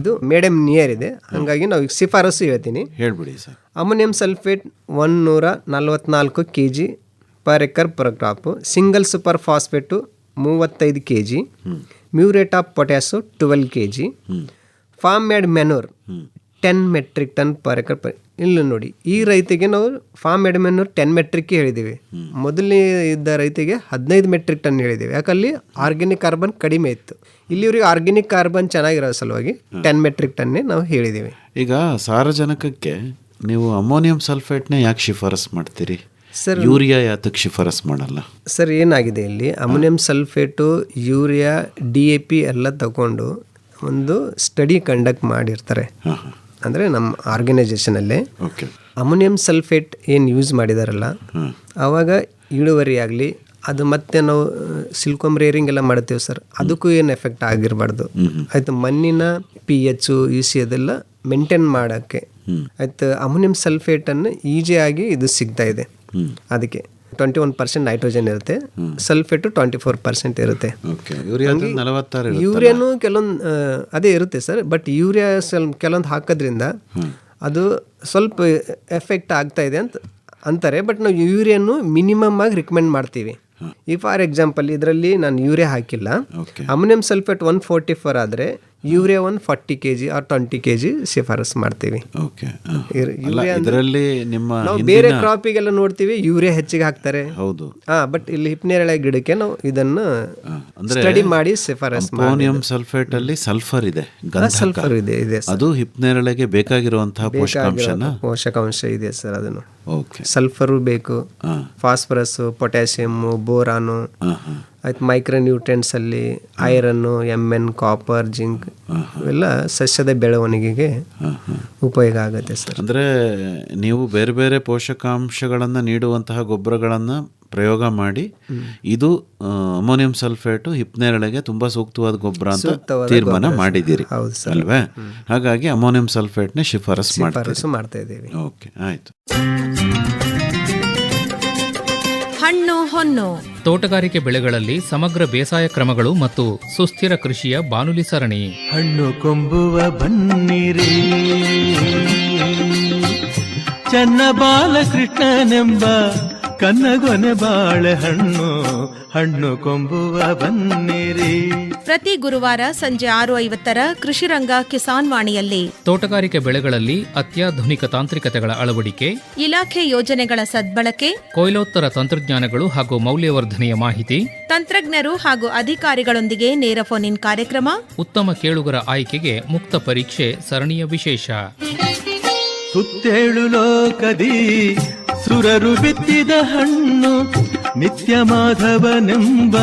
[SPEAKER 5] ಇದು ಮೇಡಮ್ ನಿಯರ್ ಇದೆ, ಹಾಗಾಗಿ ನಾವು ಈಗ ಶಿಫಾರಸು ಹೇಳ್ತೀನಿ,
[SPEAKER 4] ಹೇಳ್ಬಿಡಿ sir.
[SPEAKER 5] Ammonium sulphate 144 kg per acre per crop. Single super phosphate 35 kg. Muriate of potash 12 kg. Farm made ಮೆನೂರ್ 10 metric ton per acre ಇಲ್ಲಿ ನೋಡಿ, ಈ ರೈತಿಗೆ ನಾವು ಫಾರ್ಮ್ ಮೇಡ್ ಮೆನೂರ್ 10 ಮೆಟ್ರಿಕ್ ಹೇಳಿದ್ದೀವಿ. ಮೊದಲನೇ ಇದ್ದ ರೈತಿಗೆ 15 ಮೆಟ್ರಿಕ್ ಟನ್ ಹೇಳಿದ್ದೀವಿ, ಯಾಕಲ್ಲಿ ಆರ್ಗ್ಯಾನಿಕ್ ಕಾರ್ಬನ್ ಕಡಿಮೆ ಇತ್ತು. ಇಲ್ಲಿ ಇವ್ರಿಗೆ ಆರ್ಗ್ಯಾನಿಕ್ ಕಾರ್ಬನ್ ಚೆನ್ನಾಗಿರೋ ಸಲುವಾಗಿ 10 ಮೆಟ್ರಿಕ್ ಟನ್ನೇ ನಾವು ಹೇಳಿದ್ದೀವಿ.
[SPEAKER 4] ಈಗ ಸಾರಜನಕಕ್ಕೆ ನೀವು ಅಮೋನಿಯಂ ಸಲ್ಫೇಟ್ನೇ ಯಾಕೆ ಶಿಫಾರಸ್ ಮಾಡ್ತೀರಿ
[SPEAKER 5] ಸರ್?
[SPEAKER 4] ಯೂರಿಯಾ ಯಾತಕ್ಕೆ ಶಿಫಾರಸ್ ಮಾಡಲ್ಲ
[SPEAKER 5] ಸರ್? ಏನಾಗಿದೆ, ಇಲ್ಲಿ ಅಮೋನಿಯಂ ಸಲ್ಫೇಟು, ಯೂರಿಯಾ, DAP ಎಲ್ಲ ತಗೊಂಡು ಒಂದು ಸ್ಟಡಿ ಕಂಡಕ್ಟ್ ಮಾಡಿರ್ತಾರೆ. ಅಂದರೆ ನಮ್ಮ ಆರ್ಗನೈಜೇಷನಲ್ಲೇ ಅಮೋನಿಯಂ ಸಲ್ಫೇಟ್ ಏನು ಯೂಸ್ ಮಾಡಿದಾರಲ್ಲ, ಆವಾಗ ಇಳುವರಿ ಆಗಲಿ, ಅದು ಮತ್ತೆ ನಾವು ಸಿಲ್ಕೋಮ್ ರೇರಿಂಗ್ ಎಲ್ಲ ಮಾಡ್ತೇವೆ ಸರ್, ಅದಕ್ಕೂ ಏನು ಎಫೆಕ್ಟ್ ಆಗಿರಬಾರ್ದು. ಆಯಿತು, ಮಣ್ಣಿನ pH, EC ಅದೆಲ್ಲ ಮೇಂಟೈನ್ ಮಾಡೋಕ್ಕೆ ಆಯಿತು. ಅಮೋನಿಯಂ ಸಲ್ಫೇಟನ್ನು ಈಸಿಯಾಗಿ ಇದು ಸಿಗ್ತಾ ಇದೆ. ಅದಕ್ಕೆ 21% ನೈಟ್ರೋಜನ್ ಇರುತ್ತೆ, ಸಲ್ಫೇಟು 24% ಇರುತ್ತೆ. ಯೂರಿಯಾನು ಕೆಲವೊಂದು ಅದೇ ಇರುತ್ತೆ ಸರ್, ಬಟ್ ಯೂರಿಯಾ ಕೆಲವೊಂದು ಹಾಕೋದ್ರಿಂದ ಅದು ಸ್ವಲ್ಪ ಎಫೆಕ್ಟ್ ಆಗ್ತಾ ಇದೆ ಅಂತಾರೆ. ಬಟ್ ನಾವು ಯೂರಿಯಾನು ಮಿನಿಮಮ್ ಆಗಿ ರಿಕಮೆಂಡ್ ಮಾಡ್ತೀವಿ. ಈ ಫಾರ್ ಎಕ್ಸಾಂಪಲ್ ಇದರಲ್ಲಿ ನಾನು ಯೂರಿಯಾ ಹಾಕಿಲ್ಲ, ಅಮೋನಿಯಂ ಸಲ್ಫೇಟ್ 144 ಆದರೆ ಯೂರಿಯಾ ಒಂದು 40 kg ಆರ್ 20 kg ಶಿಫಾರಸ್ ಮಾಡ್ತೀವಿ.
[SPEAKER 4] ಓಕೆ.
[SPEAKER 5] ಯೂರಿಯಾ
[SPEAKER 4] ಇದರಲ್ಲಿ ನಿಮ್ಮ
[SPEAKER 5] ನಾವು ಬೇರೆ ಕ್ರಾಪಿಗೆಲ್ಲ ನೋಡ್ತೀವಿ ಯೂರಿಯಾ ಹೆಚ್ಚಿಗೆ ಹಾಕ್ತಾರೆ.
[SPEAKER 4] ಹೌದು.
[SPEAKER 5] ಬಟ್ ಇಲ್ಲಿ ಹಿಪ್ನೇರಳೆ ಗಿಡಕ್ಕೆ ನಾವು ಇದನ್ನು ಸ್ಟಡಿ ಮಾಡಿ ಶಿಫಾರಸ್
[SPEAKER 4] ಅಮೋನಿಯಂ ಸಲ್ಫೇಟ್ ಅಲ್ಲಿ ಸಲ್ಫರ್ ಇದೆ,
[SPEAKER 5] ಸಲ್ಫರ್ ಇದೆ
[SPEAKER 4] ಅದು ಹಿಪ್ನೇರಳೆಗೆ ಬೇಕಾಗಿರುವಂತಹ
[SPEAKER 5] ಪೋಷಕಾಂಶ ಇದೆ ಸರ್. ಅದನ್ನು
[SPEAKER 4] ಓಕೆ.
[SPEAKER 5] ಸಲ್ಫರು ಬೇಕು, ಫಾಸ್ಫರಸ್, ಪೊಟ್ಯಾಸಿಯಮ್, ಬೋರಾನು, ಆಯ್ತು ಮೈಕ್ರೋ ನ್ಯೂಟ್ರಿಯೆಂಟ್ಸ್ ಅಲ್ಲಿ ಐರನ್, MN, ಕಾಪರ್, ಜಿಂಕ್ ಇವೆಲ್ಲ ಸಸ್ಯದ ಬೆಳವಣಿಗೆಗೆ ಉಪಯೋಗ ಆಗುತ್ತೆ ಸರ್.
[SPEAKER 4] ಅಂದರೆ ನೀವು ಬೇರೆ ಬೇರೆ ಪೋಷಕಾಂಶಗಳನ್ನು ನೀಡುವಂತಹ ಗೊಬ್ಬರಗಳನ್ನು ಪ್ರಯೋಗ ಮಾಡಿ ಇದು ಅಮೋನಿಯಂ ಸಲ್ಫೇಟು ಹಿಪ್ನೇರಳೆಗೆ ತುಂಬ ಸೂಕ್ತವಾದ ಗೊಬ್ಬರ ಅಂತ ತೀರ್ಮಾನ ಮಾಡಿದ್ದೀರಿ ಅಲ್ವೇ? ಹಾಗಾಗಿ ಅಮೋನಿಯಂ ಸಲ್ಫೇಟ್ನ ಶಿಫಾರಸ್
[SPEAKER 5] ಮಾಡ್ತಾ ಇದ್ದೀವಿ.
[SPEAKER 4] ಓಕೆ, ಆಯಿತು.
[SPEAKER 2] ಹಣ್ಣು ಹೊನ್ನು
[SPEAKER 1] ತೋಟಗಾರಿಕೆ ಬೆಳೆಗಳಲ್ಲಿ ಸಮಗ್ರ ಬೇಸಾಯ ಕ್ರಮಗಳು ಮತ್ತು ಸುಸ್ಥಿರ ಕೃಷಿಯ ಬಾನುಲಿ ಸರಣಿ.
[SPEAKER 6] ಹಣ್ಣು ಕೊಂಬುವ ಬನ್ನಿರಿ, ಚನ್ನ ಬಾಲಕೃಷ್ಣನೆಂಬ ಕನ್ನಗೊನೆ ಬಾಳೆಹಣ್ಣು, ಹಣ್ಣು ಕೊಂಬುವ ಬನ್ನಿರಿ.
[SPEAKER 2] ಪ್ರತಿ ಗುರುವಾರ ಸಂಜೆ 6:50 ಕೃಷಿರಂಗ ಕಿಸಾನ್ ವಾಣಿಯಲ್ಲಿ
[SPEAKER 1] ತೋಟಗಾರಿಕೆ ಬೆಳೆಗಳಲ್ಲಿ ಅತ್ಯಾಧುನಿಕ ತಾಂತ್ರಿಕತೆಗಳ ಅಳವಡಿಕೆ,
[SPEAKER 2] ಇಲಾಖೆ ಯೋಜನೆಗಳ ಸದ್ಬಳಕೆ,
[SPEAKER 1] ಕೊಯ್ಲೋತ್ತರ ತಂತ್ರಜ್ಞಾನಗಳು ಹಾಗೂ ಮೌಲ್ಯವರ್ಧನೆಯ ಮಾಹಿತಿ,
[SPEAKER 2] ತಂತ್ರಜ್ಞರು ಹಾಗೂ ಅಧಿಕಾರಿಗಳೊಂದಿಗೆ ನೇರ ಫೋನ್ ಇನ್ ಕಾರ್ಯಕ್ರಮ,
[SPEAKER 1] ಉತ್ತಮ ಕೇಳುಗರ ಆಯ್ಕೆಗೆ ಮುಕ್ತ ಪರೀಕ್ಷೆ ಸರಣಿಯ ವಿಶೇಷ.
[SPEAKER 6] ಸುತ್ತೇಳು ಲೋಕದಿ ಸುರರು ಬಿತ್ತಿದ ಹಣ್ಣು, ನಿತ್ಯ ಮಾಧವನೆಂಬ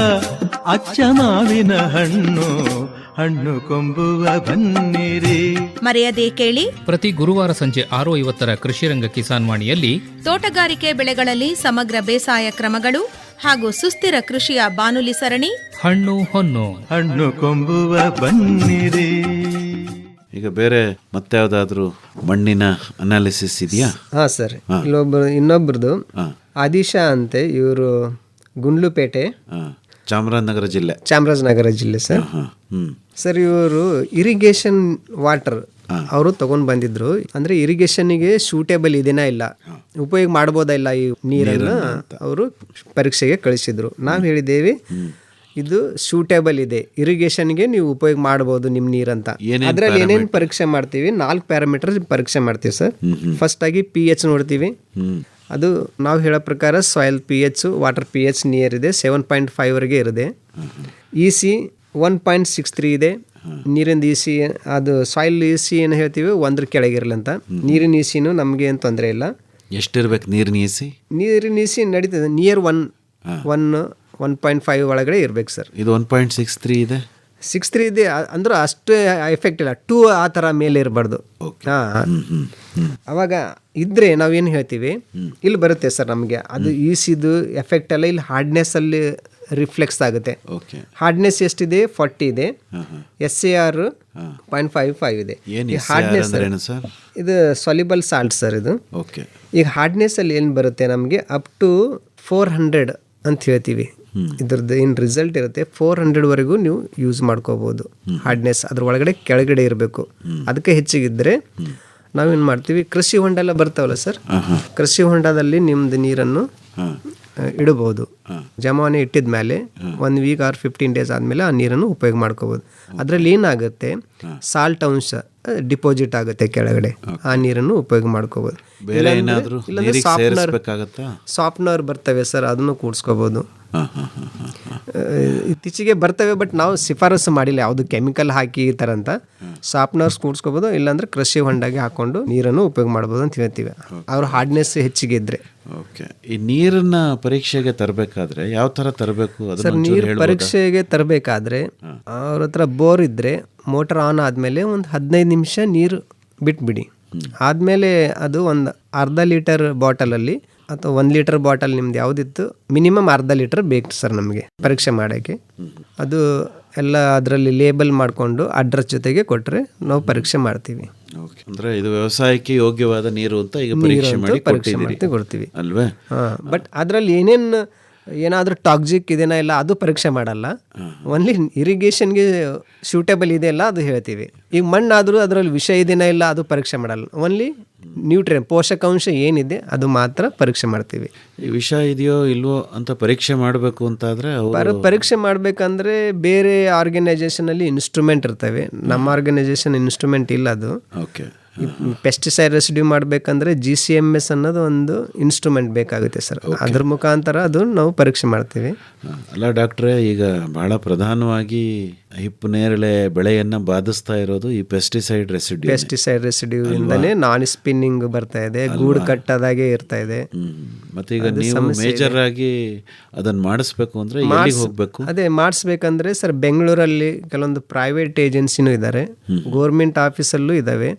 [SPEAKER 6] ಅಚ್ಚ ಮಾವಿನ ಹಣ್ಣು, ಹಣ್ಣು ಕೊಂಬುವ ಬನ್ನಿರಿ.
[SPEAKER 2] ಮರೆಯದೆ ಕೇಳಿ
[SPEAKER 1] ಪ್ರತಿ ಗುರುವಾರ ಸಂಜೆ 6:50 ಕೃಷಿರಂಗ ಕಿಸಾನ್ ವಾಣಿಯಲ್ಲಿ
[SPEAKER 2] ತೋಟಗಾರಿಕೆ ಬೆಳೆಗಳಲ್ಲಿ ಸಮಗ್ರ ಬೇಸಾಯ ಕ್ರಮಗಳು ಹಾಗೂ ಸುಸ್ಥಿರ ಕೃಷಿಯ ಬಾನುಲಿ ಸರಣಿ
[SPEAKER 1] ಹಣ್ಣು ಹೊನ್ನು.
[SPEAKER 6] ಹಣ್ಣು ಕೊಂಬುವ ಬನ್ನಿರಿ.
[SPEAKER 4] ಈಗ ಬೇರೆ ಮತ್ತೆ ಯಾವ್ದಾದ್ರು ಮಣ್ಣಿನ ಅನಾಲಿಸಿಸ್ ಇದೆಯಾ?
[SPEAKER 5] ಸರ್, ಇನ್ನೊಬ್ರದ್ದು ಆದಿಶಾ ಅಂತೆ, ಇವರು ಗುಂಡ್ಲುಪೇಟೆ, ಚಾಮರಾಜನಗರ ಜಿಲ್ಲೆ ಸರ್. ಸರ್, ಇವರು ಇರಿಗೇಷನ್ ವಾಟರ್ ಅವರು ತಗೊಂಡ್ ಬಂದಿದ್ರು. ಅಂದ್ರೆ ಇರಿಗೇಷನ್ಗೆ ಸೂಟೇಬಲ್ ಇದೆನಾ ಇಲ್ಲ, ಉಪಯೋಗ ಮಾಡ್ಬೋದಾ ಇಲ್ಲ ಈ ನೀರನ್ನು ಅವರು ಪರೀಕ್ಷೆಗೆ ಕಳಿಸಿದ್ರು. ನಾವು ಹೇಳಿದ್ದೇವೆ ಇದು ಸೂಟೇಬಲ್ ಇದೆ, ಇರಿಗೇಷನ್ಗೆ ನೀವು ಉಪಯೋಗ ಮಾಡಬಹುದು ನಿಮ್ಮ ನೀರಂತ. ಅದ್ರಲ್ಲಿ ಏನೇನು ಪರೀಕ್ಷೆ ಮಾಡ್ತೀವಿ? 4 ಪ್ಯಾರಾಮೀಟರ್ ಪರೀಕ್ಷೆ ಮಾಡ್ತೀವಿ ಸರ್. ಫಸ್ಟ್ ಆಗಿ pH ನೋಡ್ತೀವಿ. ಅದು ನಾವು ಹೇಳೋ ಪ್ರಕಾರ soil pH, water pH near ಇದೆ 7.5 ವರೆಗೆ ಇರುತ್ತೆ. EC 1.63 ಇದೆ. ನೀರಿನ EC ಅದು ಸಾಯಿಲ್ EC ಏನು ಹೇಳ್ತೀವಿ 1 ಕೆಳಗಿರಲಿ ಅಂತ. ನೀರಿನ ECನೂ ನಮಗೆ ಏನು ತೊಂದರೆ ಇಲ್ಲ.
[SPEAKER 4] ಎಷ್ಟಿರ್ಬೇಕು ನೀರಿನ EC?
[SPEAKER 5] ನೀರಿನ EC ನಡೀತದೆ ನಿಯರ್ 1.5 ಒಳಗಡೆ ಇರ್ಬೇಕು ಸರ್.
[SPEAKER 4] ಇದು 1.63 ಇದೆ.
[SPEAKER 5] 63 ಇದೆ ಅಂದ್ರೆ ಅಷ್ಟು ಎಫೆಕ್ಟ್ ಇಲ್ಲ. 2 ಆ ಥರ ಮೇಲೆ ಇರಬಾರ್ದು. ಅವಾಗ ಇದ್ರೆ ನಾವೇನು ಹೇಳ್ತೀವಿ, ಇಲ್ಲಿ ಬರುತ್ತೆ ಸರ್ ನಮಗೆ ಅದು ECದು ಎಫೆಕ್ಟ್ ಎಲ್ಲ ಇಲ್ಲಿ ಹಾರ್ಡ್ನೆಸ್ ಅಲ್ಲಿ ರಿಫ್ಲೆಕ್ಸ್ ಆಗುತ್ತೆ. ಹಾರ್ಡ್ನೆಸ್ ಎಷ್ಟಿದೆ? 40 ಇದೆ. SAR 0.55 ಇದೆ. ಹಾರ್ಡ್ನೆಸ್ ಇದು ಸಾಲ್ಯುಬಲ್ ಸಾಲ್ಟ್ ಸರ್ ಇದು. ಈಗ ಹಾರ್ಡ್ನೆಸ್ ಅಲ್ಲಿ ಏನು ಬರುತ್ತೆ ನಮಗೆ ಅಪ್ ಟು 400 ಅಂತ ಹೇಳ್ತೀವಿ. ಇದ್ರದ್ದು ಏನು ರಿಸಲ್ಟ್ ಇರುತ್ತೆ 400 ವರೆಗೂ ನೀವು ಯೂಸ್ ಮಾಡ್ಕೋಬಹುದು. ಹಾರ್ಡ್ನೆಸ್ ಅದ್ರ ಒಳಗಡೆ ಕೆಳಗಡೆ ಇರಬೇಕು. ಅದಕ್ಕೆ ಹೆಚ್ಚಿಗಿದ್ರೆ ನಾವೇನು ಮಾಡ್ತೀವಿ, ಕೃಷಿ ಹೊಂಡ ಎಲ್ಲ ಬರ್ತಾವಲ್ಲ ಸರ್, ಕೃಷಿ ಹೊಂಡದಲ್ಲಿ ನಿಮ್ದು ನೀರನ್ನು ಇಡಬಹುದು. ಜಮಾವಣೆ ಇಟ್ಟಿದ ಮೇಲೆ 1 ವೀಕ್ ಆರ್ 15 ಡೇಸ್ ಆದಮೇಲೆ ಆ ನೀರನ್ನು ಉಪಯೋಗ ಮಾಡ್ಕೋಬಹುದು. ಅದರಲ್ಲಿ ಏನಾಗುತ್ತೆ, ಸಾಲ್ಟ್ ಅಂಶ ಡಿಪಾಸಿಟ್ ಆಗುತ್ತೆ ಕೆಳಗಡೆ, ಆ ನೀರನ್ನು ಉಪಯೋಗ ಮಾಡ್ಕೋಬಹುದು. ಸಾಫ್ಟ್ನರ್ ಬರ್ತವೆ ಸರ್, ಅದನ್ನು ಕೂಡಿಸ್ಕೋಬಹುದು. ಇತ್ತೀಚೆಗೆ ಬರ್ತವೆ, ಬಟ್ ನಾವು ಶಿಫಾರಸು ಮಾಡಿಲ್ಲ ಯಾವುದು ಕೆಮಿಕಲ್ ಹಾಕಿ ಈ ಥರ ಅಂತ. ಸಾಫ್ಟ್ನರ್ಸ್ ಕೂಡಿಸ್ಕೋಬೋದು, ಇಲ್ಲಾಂದ್ರೆ ಕೃಷಿ ಹೊಂಡಾಗಿ ಹಾಕೊಂಡು ನೀರನ್ನು ಉಪಯೋಗ ಮಾಡ್ಬೋದು ಅಂತ ಹೇಳ್ತೀವಿ, ಅವ್ರ ಹಾರ್ಡ್ನೆಸ್ ಹೆಚ್ಚಿಗೆ ಇದ್ರೆ.
[SPEAKER 4] ಓಕೆ. ಈ ನೀರನ್ನ ಪರೀಕ್ಷೆಗೆ ತರಬೇಕಾದ್ರೆ ಯಾವ ಥರ ತರಬೇಕು
[SPEAKER 5] ಸರ್? ನೀರು ಪರೀಕ್ಷೆಗೆ ತರಬೇಕಾದ್ರೆ ಅವ್ರ ಹತ್ರ ಬೋರ್ ಇದ್ರೆ ಮೋಟರ್ ಆನ್ ಆದಮೇಲೆ ಒಂದು 15 ನಿಮಿಷ ನೀರು ಬಿಟ್ಬಿಡಿ. ಆದಮೇಲೆ ಅದು ಒಂದು ಅರ್ಧ ಲೀಟರ್ ಬಾಟಲಲ್ಲಿ ಅಥವಾ 1 ಲೀಟರ್ ಬಾಟಲ್ ನಿಮ್ದು ಯಾವುದಿತ್ತು ಮಿನಿಮಮ್ ಅರ್ಧ ಲೀಟರ್ ಬೇಕು ಸರ್ ನಮಗೆ ಪರೀಕ್ಷೆ ಮಾಡೋಕ್ಕೆ. ಅದು ಎಲ್ಲ ಅದರಲ್ಲಿ ಲೇಬಲ್ ಮಾಡಿಕೊಂಡು ಅಡ್ರೆಸ್ ಜೊತೆಗೆ ಕೊಟ್ಟರೆ ನಾವು ಪರೀಕ್ಷೆ ಮಾಡ್ತೀವಿ.
[SPEAKER 4] ಅಂದರೆ ಇದು ವ್ಯವಸಾಯಕ್ಕೆ ಯೋಗ್ಯವಾದ ನೀರು ಅಂತ ಈಗ ಪರೀಕ್ಷೆ ಮಾಡಿ ಕೊಡ್ತೀವಿ
[SPEAKER 5] ಕೊಡ್ತೀವಿ
[SPEAKER 4] ಅಲ್ವೇ?
[SPEAKER 5] ಬಟ್ ಅದರಲ್ಲಿ ಏನೇನು ಏನಾದರೂ ಟಾಕ್ಸಿಕ್ ಇದೆನಾ ಇಲ್ಲ ಅದು ಪರೀಕ್ಷೆ ಮಾಡಲ್ಲ. ಓನ್ಲಿ ಇರಿಗೇಷನ್ಗೆ ಸೂಟೇಬಲ್ ಇದೆಯಲ್ಲ ಅದು ಹೇಳ್ತೀವಿ. ಈಗ ಮಣ್ಣಾದರೂ ಅದರಲ್ಲಿ ವಿಷ ಇದೆನಾ ಇಲ್ಲ ಅದು ಪರೀಕ್ಷೆ ಮಾಡಲ್ಲ. ಓನ್ಲಿ ನ್ಯೂಟ್ರಿಯನ್ ಪೋಷಕಾಂಶ ಏನಿದೆ ಅದು ಮಾತ್ರ ಪರೀಕ್ಷೆ ಮಾಡ್ತೀವಿ.
[SPEAKER 4] ಈ ವಿಷ ಇದೆಯೋ ಇಲ್ವೋ ಅಂತ ಪರೀಕ್ಷೆ ಮಾಡಬೇಕು ಅಂತಾದರೆ
[SPEAKER 5] ಪರೀಕ್ಷೆ ಮಾಡಬೇಕಂದ್ರೆ ಬೇರೆ ಆರ್ಗನೈಸೇಷನಲ್ಲಿ ಇನ್ಸ್ಟ್ರೂಮೆಂಟ್ ಇರ್ತವೆ. ನಮ್ಮ ಆರ್ಗನೈಸೇಷನ್ ಇನ್ಸ್ಟ್ರೂಮೆಂಟ್ ಇಲ್ಲ. ಅದು
[SPEAKER 4] ಓಕೆ.
[SPEAKER 5] ಪೆಸ್ಟಿಸೈಡ್ ರೆಸಿಡ್ಯೂ ಮಾಡಬೇಕಂದ್ರೆ GCMS ಅನ್ನೋದು ಒಂದು ಇನ್ಸ್ಟ್ರೂಮೆಂಟ್ ಬೇಕಾಗುತ್ತೆ ಸರ್. ಅದ್ರ ಮುಖಾಂತರ ಅದು ನಾವು ಪರೀಕ್ಷೆ ಮಾಡ್ತೀವಿ.
[SPEAKER 4] ಅಲ್ಲ ಡಾಕ್ಟ್ರೇ, ಈಗ ಬಹಳ ಪ್ರಧಾನವಾಗಿ ಹಿಪ್ಪು ನೇರಳೆ ಬೆಳೆಯನ್ನು ಬಾಧಿಸ್ತಾ ಇರೋದು ಈ ಪೆಸ್ಟಿಸೈಡ್ ರೆಸಿಡ್ಯೂ ಇಂದನೇ ನಾನ್ ಸ್ಪಿನ್ನಿಂಗ್ ಬರ್ತಾ ಇದೆ, ಗೂಡು ಕಟ್ಟದಾಗೆ ಇರ್ತಾ ಇದೆ. ಮತ್ತೆ ಈಗ ನೀವು ಮೇಜರ್ ಆಗಿ ಅದನ್ನ ಮಾಡಿಸ್ಬೇಕು ಅಂದ್ರೆ ಎಲ್ಲಿಗೆ ಹೋಗ್ಬೇಕು?
[SPEAKER 5] ಅದೇ ಮಾಡಿಸ್ಬೇಕಂದ್ರೆ ಸರ್ ಬೆಂಗಳೂರಲ್ಲಿ ಕೆಲವೊಂದು ಪ್ರೈವೇಟ್ ಏಜೆನ್ಸಿನೂ ಇದ್ದಾರೆ, ಗೌರ್ಮೆಂಟ್ ಆಫೀಸಲ್ಲೂ ಇದ್ದಾವೆ.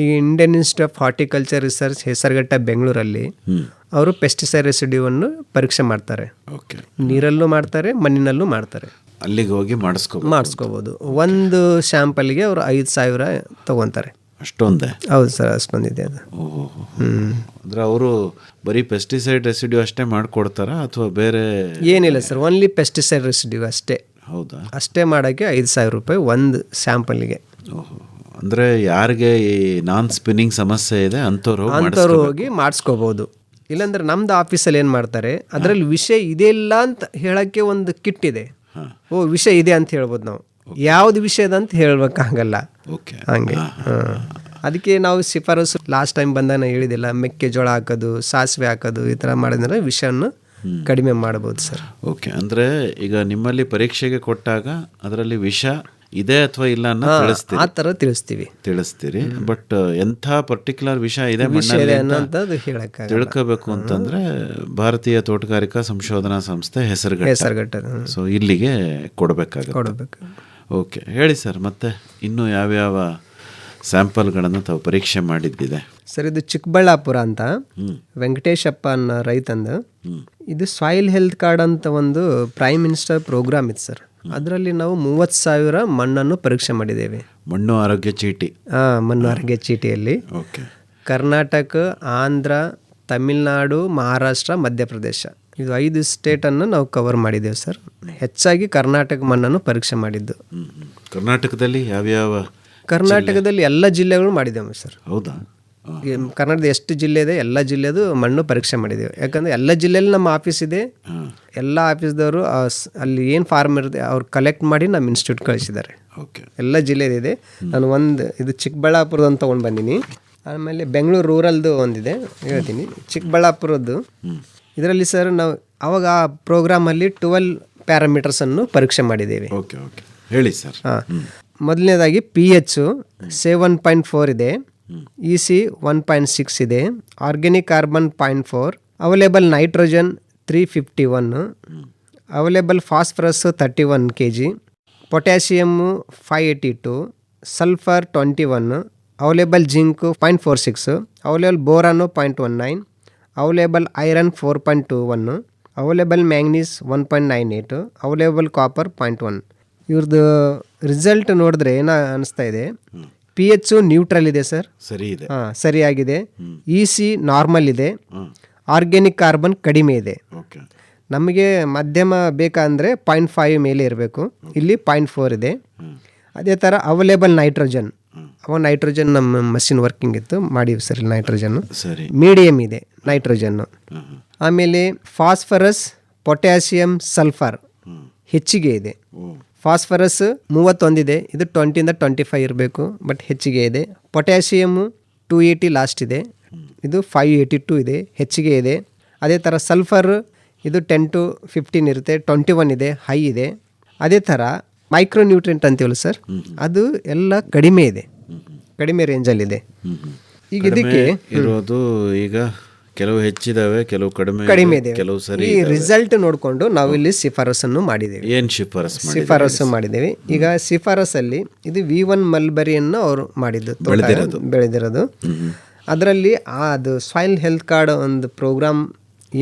[SPEAKER 5] ಈಗ Indian institute of horticulture research Hesaraghatta ಬೆಂಗಳೂರಲ್ಲಿ ಅವರು ಪೆಸ್ಟಿಸೈಡ್ ರೆಸಿಡ್ಯೂವನ್ನು ಪರೀಕ್ಷೆ ಮಾಡ್ತಾರೆ. ನೀರಲ್ಲೂ ಮಾಡ್ತಾರೆ, ಮಣ್ಣಿನಲ್ಲೂ ಮಾಡ್ತಾರೆ.
[SPEAKER 4] ಅಲ್ಲಿಗೆ ಹೋಗಿ
[SPEAKER 5] ಮಾಡಿಸ್ಕೋಬೋದು. ಒಂದು ಸ್ಯಾಂಪಲ್ಗೆ ಅವರು 5,000 ತಗೊತಾರೆ.
[SPEAKER 4] ಅಷ್ಟೊಂದೇ?
[SPEAKER 5] ಹೌದು ಸರ್, ಅಷ್ಟೊಂದಿದೆ ಅದು.
[SPEAKER 4] ಅಂದ್ರೆ ಅವರು ಬರೀ ಪೆಸ್ಟಿಸೈಡ್ ರೆಸಿಡ್ಯೂ ಅಷ್ಟೇ ಮಾಡಿಕೊಡ್ತಾರಾ ಅಥವಾ ಬೇರೆ?
[SPEAKER 5] ಏನಿಲ್ಲ ಸರ್, ಓನ್ಲಿ ಪೆಸ್ಟಿಸೈಡ್ ರೆಸಿಡ್ಯೂ ಅಷ್ಟೇ.
[SPEAKER 4] ಹೌದಾ? ಅಷ್ಟೇ
[SPEAKER 5] ಮಾಡೋಕ್ಕೆ 5,000 ರೂಪಾಯಿ ಒಂದು ಸ್ಯಾಂಪಲ್ಗೆ.
[SPEAKER 4] ಅಂದರೆ ಯಾರಿಗೆ ಈ ನಾನ್ ಸ್ಪಿನ್ನಿಂಗ್ ಸಮಸ್ಯೆ ಇದೆ ಅಂಥವ್ರು
[SPEAKER 5] ಹೋಗಿ ಮಾಡಿಸ್ಕೋಬೋದು. ಇಲ್ಲಾಂದ್ರೆ ನಮ್ದು ಆಫೀಸಲ್ಲಿ ಏನು ಮಾಡ್ತಾರೆ, ಅದರಲ್ಲಿ ವಿಷ ಇದೆ ಇಲ್ಲ ಅಂತ ಹೇಳೋಕ್ಕೆ ಒಂದು ಕಿಟ್ ಇದೆ. ವಿಷ ಇದೆ ಅಂತ ಹೇಳ್ಬೋದು ನಾವು, ಯಾವ್ದು ವಿಷಯದ ಅಂತ ಹೇಳ್ಬೇಕಾಗಲ್ಲ. ಹಂಗೆ ಅದಕ್ಕೆ ನಾವು ಶಿಫಾರಸು ಲಾಸ್ಟ್ ಟೈಮ್ ಬಂದಾಗ ನಾನು ಹೇಳಿದಿಲ್ಲ, ಮೆಕ್ಕೆಜೋಳ ಹಾಕೋದು, ಸಾಸಿವೆ ಹಾಕೋದು, ಈ ಥರ ಮಾಡಿದ್ರೆ ವಿಷವನ್ನು ಕಡಿಮೆ ಮಾಡ್ಬೋದು ಸರ್.
[SPEAKER 4] ಓಕೆ. ಅಂದರೆ ಈಗ ನಿಮ್ಮಲ್ಲಿ ಪರೀಕ್ಷೆಗೆ ಕೊಟ್ಟಾಗ ಅದರಲ್ಲಿ ವಿಷ ಇದೆ ಅಥವಾ ಇಲ್ಲ ಅನ್ನೋ
[SPEAKER 5] ಆ ಥರ ತಿಳಿಸ್ತೀವಿ.
[SPEAKER 4] ಬಟ್ ಎಂಥ ಪರ್ಟಿಕ್ಯುಲರ್ ವಿಷ ಇದೆ ತಿಳ್ಕೋಬೇಕು ಅಂತಂದ್ರೆ ಭಾರತೀಯ ತೋಟಗಾರಿಕಾ ಸಂಶೋಧನಾ ಸಂಸ್ಥೆ ಹೆಸರುಘಟ್ಟ, ಸೊ ಇಲ್ಲಿಗೆ ಕೊಡಬೇಕಾಗುತ್ತೆ. ಓಕೆ, ಹೇಳಿ ಸರ್, ಮತ್ತೆ ಇನ್ನು ಯಾವ್ಯಾವ ಸ್ಯಾಂಪಲ್ಗಳನ್ನು ತಾವು ಪರೀಕ್ಷೆ ಮಾಡಿದ್ದಿದೆ?
[SPEAKER 5] ಸರ್, ಇದು ಚಿಕ್ಕಬಳ್ಳಾಪುರ ಅಂತ ವೆಂಕಟೇಶಪ್ಪ ಅನ್ನೋ ರೈತಂದು ಇದು ಸಾಯಿಲ್ ಹೆಲ್ತ್ ಕಾರ್ಡ್ ಅಂತ ಒಂದು ಪ್ರೈಮ್ ಮಿನಿಸ್ಟರ್ ಪ್ರೋಗ್ರಾಮ್ ಇತ್ತು ಸರ್. ಅದರಲ್ಲಿ ನಾವು 30,000 ಮಣ್ಣನ್ನು ಪರೀಕ್ಷೆ ಮಾಡಿದ್ದೇವೆ.
[SPEAKER 4] ಮಣ್ಣು ಆರೋಗ್ಯ ಚೀಟಿ.
[SPEAKER 5] ಮಣ್ಣು ಆರೋಗ್ಯ ಚೀಟಿಯಲ್ಲಿ ಕರ್ನಾಟಕ, ಆಂಧ್ರ, ತಮಿಳುನಾಡು, ಮಹಾರಾಷ್ಟ್ರ, ಮಧ್ಯಪ್ರದೇಶ ಇದು 5 ಸ್ಟೇಟನ್ನು ನಾವು ಕವರ್ ಮಾಡಿದ್ದೇವೆ ಸರ್. ಹೆಚ್ಚಾಗಿ ಕರ್ನಾಟಕ ಮಣ್ಣನ್ನು ಪರೀಕ್ಷೆ ಮಾಡಿದ್ದು.
[SPEAKER 4] ಕರ್ನಾಟಕದಲ್ಲಿ ಯಾವ್ಯಾವ?
[SPEAKER 5] ಕರ್ನಾಟಕದಲ್ಲಿ ಎಲ್ಲ ಜಿಲ್ಲೆಗಳು ಮಾಡಿದ್ದೇವೆ ಸರ್.
[SPEAKER 4] ಹೌದಾ?
[SPEAKER 5] ಕರ್ನಾಟಕದ ಎಷ್ಟು ಜಿಲ್ಲೆ ಇದೆ ಎಲ್ಲ ಜಿಲ್ಲೆದು ಮಣ್ಣು ಪರೀಕ್ಷೆ ಮಾಡಿದ್ದೇವೆ. ಯಾಕಂದರೆ ಎಲ್ಲ ಜಿಲ್ಲೆಯಲ್ಲಿ ನಮ್ಮ ಆಫೀಸ್ ಇದೆ. ಎಲ್ಲ ಆಫೀಸ್ದವರು ಅಲ್ಲಿ ಏನು ಫಾರ್ಮ್ ಇರುತ್ತೆ ಅವ್ರು ಕಲೆಕ್ಟ್ ಮಾಡಿ ನಮ್ಮ ಇನ್ಸ್ಟಿಟ್ಯೂಟ್ ಕಳಿಸಿದ್ದಾರೆ. ಎಲ್ಲ ಜಿಲ್ಲೆದಿದೆ. ನಾನು ಇದು ಚಿಕ್ಕಬಳ್ಳಾಪುರದಂತ ತೊಗೊಂಡು ಬಂದೀನಿ. ಆಮೇಲೆ ಬೆಂಗಳೂರು ರೂರಲ್ದು ಒಂದಿದೆ, ಹೇಳ್ತೀನಿ. ಚಿಕ್ಕಬಳ್ಳಾಪುರದ್ದು ಇದರಲ್ಲಿ ಸರ್ ನಾವು ಅವಾಗ ಆ ಪ್ರೋಗ್ರಾಮಲ್ಲಿ 12 ಪ್ಯಾರಾಮೀಟರ್ಸನ್ನು ಪರೀಕ್ಷೆ ಮಾಡಿದ್ದೇವೆ.
[SPEAKER 4] ಹೇಳಿ ಸರ್.
[SPEAKER 5] ಮೊದಲನೇದಾಗಿ pH 7.4 ಇದೆ, EC 1.6 ಇದೆ, organic carbon 0.4, available nitrogen 351, available phosphorus 31 kg, potassium 582, sulphur 21, available zinc 0.46, available boron 0.19, available iron 4.21, available manganese 1.98, available copper 0.1. ಇವ್ರದ್ದು ರಿಸಲ್ಟ್ ನೋಡಿದ್ರೆ ಏನ ಅನಿಸ್ತಾ ಇದೆ, pH ನ್ಯೂಟ್ರಲ್ ಇದೆ ಸರ್, ಸರಿಯಾಗಿದೆ. EC ನಾರ್ಮಲ್ ಇದೆ, ಆರ್ಗ್ಯಾನಿಕ್ ಕಾರ್ಬನ್ ಕಡಿಮೆ ಇದೆ. ನಮಗೆ ಮಧ್ಯಮ ಬೇಕಂದರೆ 0.5 ಮೇಲೆ ಇರಬೇಕು, ಇಲ್ಲಿ 0.4 ಇದೆ. ಅದೇ ಥರ ಅವೈಲೇಬಲ್ ನೈಟ್ರೋಜನ್, ನೈಟ್ರೋಜನ್ ನಮ್ಮ ಮಷಿನ್ ವರ್ಕಿಂಗ್ ಇತ್ತು, ಮಾಡೀವಿ ಸರ್ ಇಲ್ಲಿ ನೈಟ್ರೋಜನ್ನು ಮೀಡಿಯಮ್ ಇದೆ ನೈಟ್ರೋಜನ್ನು. ಆಮೇಲೆ ಫಾಸ್ಫರಸ್, ಪೊಟ್ಯಾಷಿಯಮ್, ಸಲ್ಫರ್ ಹೆಚ್ಚಿಗೆ ಇದೆ. ಫಾಸ್ಫರಸ್ 31 ಇದೆ, ಇದು 20 to 25 ಇರಬೇಕು, ಬಟ್ ಹೆಚ್ಚಿಗೆ ಇದೆ. ಪೊಟ್ಯಾಷಿಯಮ್ಮು 280 ಲಾಸ್ಟ್ ಇದೆ, ಇದು 582 ಇದೆ, ಹೆಚ್ಚಿಗೆ ಇದೆ. ಅದೇ ಥರ ಸಲ್ಫರ್ ಇದು 10 to 15 ಇರುತ್ತೆ, 21 ಇದೆ, ಹೈ ಇದೆ. ಅದೇ ಥರ ಮೈಕ್ರೋನ್ಯೂಟ್ರಿಯೆಂಟ್ ಅಂತೀವಲ್ಲ ಸರ್, ಅದು ಎಲ್ಲ ಕಡಿಮೆ ಇದೆ, ಕಡಿಮೆ ರೇಂಜಲ್ಲಿದೆ. ಈಗ ಇದಕ್ಕೆ
[SPEAKER 4] ಇರೋದು ಈಗ ಕೆಲವು ಹೆಚ್ಚಿದಾವೆ, ಕೆಲವು ಕಡಿಮೆ ಇದೆ, ಕೆಲವು ಸರಿ.
[SPEAKER 5] ಈ ರಿಸಲ್ಟ್ ನೋಡಿಕೊಂಡು ನಾವು ಇಲ್ಲಿ ಶಿಫಾರಸನ್ನು ಮಾಡಿದ್ದೇವೆ.
[SPEAKER 4] ಏನು
[SPEAKER 5] ಶಿಫಾರಸು ಮಾಡಿದ್ದೇವೆ. ಈಗ ಶಿಫಾರಸಲ್ಲಿ ಇದು V1 ಮಲ್ಬರಿಯನ್ನು ಅವರು ಮಾಡಿದ್ದು, ಬೆಳೆದಿರೋದು. ಅದರಲ್ಲಿ ಅದು ಸಾಯಿಲ್ ಹೆಲ್ತ್ ಕಾರ್ಡ್ ಒಂದು ಪ್ರೋಗ್ರಾಮ್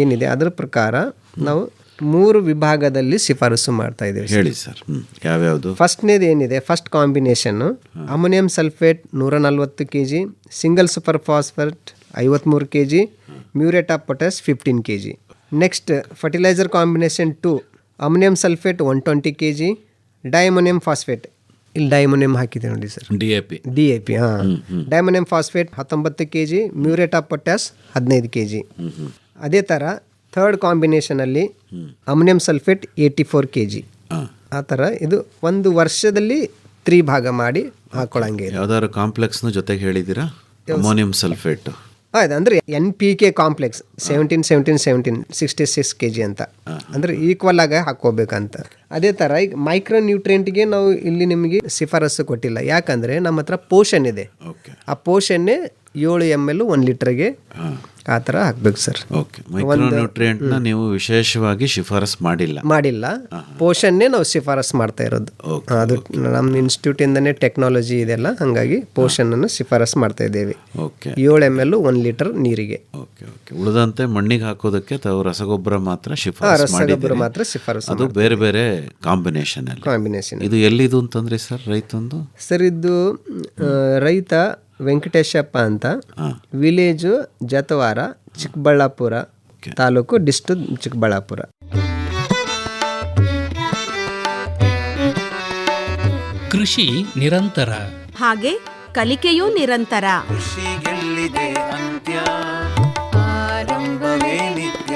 [SPEAKER 5] ಏನಿದೆ ಅದರ ಪ್ರಕಾರ ನಾವು 3 ವಿಭಾಗದಲ್ಲಿ ಶಿಫಾರಸು ಮಾಡ್ತಾ ಇದ್ದೇವೆ.
[SPEAKER 4] ಹೇಳಿ ಸರ್, ಯಾವ್ಯಾವುದು?
[SPEAKER 5] ಫಸ್ಟ್ನೇದು ಏನಿದೆ, first combination ammonium sulphate 140 kg, single super phosphate 53 kg, muriate of potash 15 kg. Next fertiliser combination 2 ammonium sulphate 120 kg, diammonium phosphate, ಇಲ್ಲಿ ಡೈಅಮೋನಿಯಂ ಹಾಕಿದೆ ನೋಡಿ ಸರ್,
[SPEAKER 4] DAP.
[SPEAKER 5] DAP. ಹಾಂ, diammonium phosphate 19 kg, muriate of potash 15 kg. ಅದೇ ಥರ ಥರ್ಡ್ ಕಾಂಬಿನೇಷನಲ್ಲಿ ಅಮೋನಿಯಂ ಸಲ್ಫೇಟ್ 84 kg. ಆ ಥರ ಇದು ಒಂದು ವರ್ಷದಲ್ಲಿ 3 ಭಾಗ ಮಾಡಿ ಹಾಕೊಳ್ಳಂಗೆ.
[SPEAKER 4] ಯಾವ್ದಾದ್ರು ಕಾಂಪ್ಲೆಕ್ಸ್ನ ಜೊತೆಗೆ ಹೇಳಿದ್ದೀರಾ? ಅಮೋನಿಯಂ ಸಲ್ಫೇಟ್
[SPEAKER 5] ಆಯ್ತು, ಅಂದರೆ NPK ಕಾಂಪ್ಲೆಕ್ಸ್ 17 66 kg ಅಂತ, ಅಂದರೆ ಈಕ್ವಲ್ ಆಗಿ ಹಾಕೋಬೇಕಂತ. ಅದೇ ಥರ ಈಗ ಮೈಕ್ರೋ ನ್ಯೂಟ್ರಿಯೆಂಟ್ಗೆ ನಾವು ಇಲ್ಲಿ ನಿಮಗೆ ಶಿಫಾರಸು ಕೊಟ್ಟಿಲ್ಲ, ಯಾಕಂದರೆ ನಮ್ಮ ಹತ್ರ ಪೋಷನ್ ಇದೆ. ಆ ಪೋಷನ್ನೇ 7 ml 1 ಲೀಟ್ರಿಗೆ ಆ ಥರ ಹಾಕ್ಬೇಕು ಸರ್.
[SPEAKER 4] ಓಕೆ, ಮೈಕ್ರೋನ್ಯೂಟ್ರಿಯೆಂಟ್ನ ನೀವು ವಿಶೇಷವಾಗಿ ಶಿಫಾರಸ್
[SPEAKER 5] ಮಾಡಿಲ್ಲ, ಪೋಷನ್ನೇ ನಾವು ಶಿಫಾರಸ್ ಮಾಡ್ತಾ ಇರೋದು. ಅದು ನಮ್ಮ ಇನ್ಸ್ಟಿಟ್ಯೂಟಿಂದನೇ ಟೆಕ್ನಾಲಜಿ ಇದೆಲ್ಲ, ಹಾಗಾಗಿ ಪೋಷನನ್ನು ಶಿಫಾರಸ್ ಮಾಡ್ತಾ ಇದ್ದೇವೆ.
[SPEAKER 4] ಓಕೆ,
[SPEAKER 5] 7 ml 1 ಲೀಟರ್ ನೀರಿಗೆ.
[SPEAKER 4] Okay okay. ಉಳಿದಂತೆ ಮಣ್ಣಿಗೆ ಹಾಕೋದಕ್ಕೆ ತಾವು ರಸಗೊಬ್ಬರ ಮಾತ್ರ ಶಿಫಾರಸ್ ಮಾಡಿದ್ದೀರಿ.
[SPEAKER 5] ಮಾತ್ರ ಶಿಫಾರಸ್,
[SPEAKER 4] ಅದು ಬೇರೆ ಬೇರೆ ಕಾಂಬಿನೇಷನ್. ಇದು ಎಲ್ಲಿದು ಅಂತಂದ್ರೆ ಸರ್ ರೈತಂದು?
[SPEAKER 5] ಸರ್ ಇದು ರೈತ ವೆಂಕಟೇಶಪ್ಪ ಅಂತ, ವಿಲೇಜು ಜತವಾರ, ಚಿಕ್ಕಬಳ್ಳಾಪುರ ತಾಲೂಕು, ಡಿಸ್ಟ್ರಿಕ್ಟ್ ಚಿಕ್ಕಬಳ್ಳಾಪುರ.
[SPEAKER 1] ಕೃಷಿ ನಿರಂತರ,
[SPEAKER 2] ಹಾಗೆ ಕಲಿಕೆಯೂ ನಿರಂತರ.
[SPEAKER 7] ಕೃಷಿಗೆಲ್ಲಿದೆ ಅಂತ್ಯ, ಆರಂಭವೇ ನಿತ್ಯ.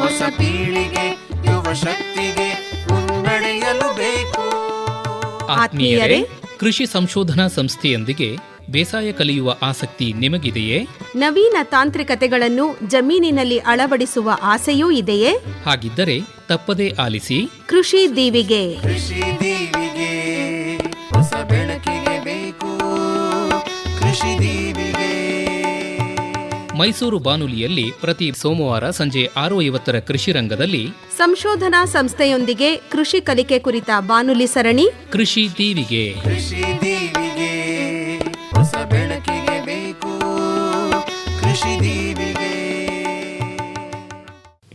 [SPEAKER 7] ಹೊಸ ಪೀಳಿಗೆ ಯುವ ಶಕ್ತಿಗೆ ಮುನ್ನಡೆಯಲು ಬೇಕು.
[SPEAKER 1] ಆತ್ಮೀಯರೇ, ಕೃಷಿ ಸಂಶೋಧನಾ ಸಂಸ್ಥೆಯೊಂದಿಗೆ ಬೇಸಾಯ ಕಲಿಯುವ ಆಸಕ್ತಿ ನಿಮಗಿದೆಯೇ?
[SPEAKER 2] ನವೀನ ತಾಂತ್ರಿಕತೆಗಳನ್ನು ಜಮೀನಿನಲ್ಲಿ ಅಳವಡಿಸುವ ಆಸೆಯೂ ಇದೆಯೇ?
[SPEAKER 1] ಹಾಗಿದ್ದರೆ ತಪ್ಪದೇ ಆಲಿಸಿ
[SPEAKER 2] ಕೃಷಿ ದೀವಿಗೆ.
[SPEAKER 7] ಕೃಷಿ ದೀವಿಗೆ ಹೊಸ ಬೆಳಕಿಗೆ ಬೇಕು. ಕೃಷಿ ದೀವಿಗೆ
[SPEAKER 1] ಮೈಸೂರು ಬಾನುಲಿಯಲ್ಲಿ ಪ್ರತಿ ಸೋಮವಾರ ಸಂಜೆ 6:50 ಕೃಷಿ ರಂಗದಲ್ಲಿ
[SPEAKER 2] ಸಂಶೋಧನಾ ಸಂಸ್ಥೆಯೊಂದಿಗೆ ಕೃಷಿ ಕಲಿಕೆ ಕುರಿತ ಬಾನುಲಿ ಸರಣಿ
[SPEAKER 1] ಕೃಷಿ ದೀವಿಗೆ.
[SPEAKER 7] ಕೃಷಿ ದೀವಿಗೆ ಹೊಸ ಬೆಳಕಿಗೆ ಬೇಕು. ಕೃಷಿ ದೀವಿಗೆ.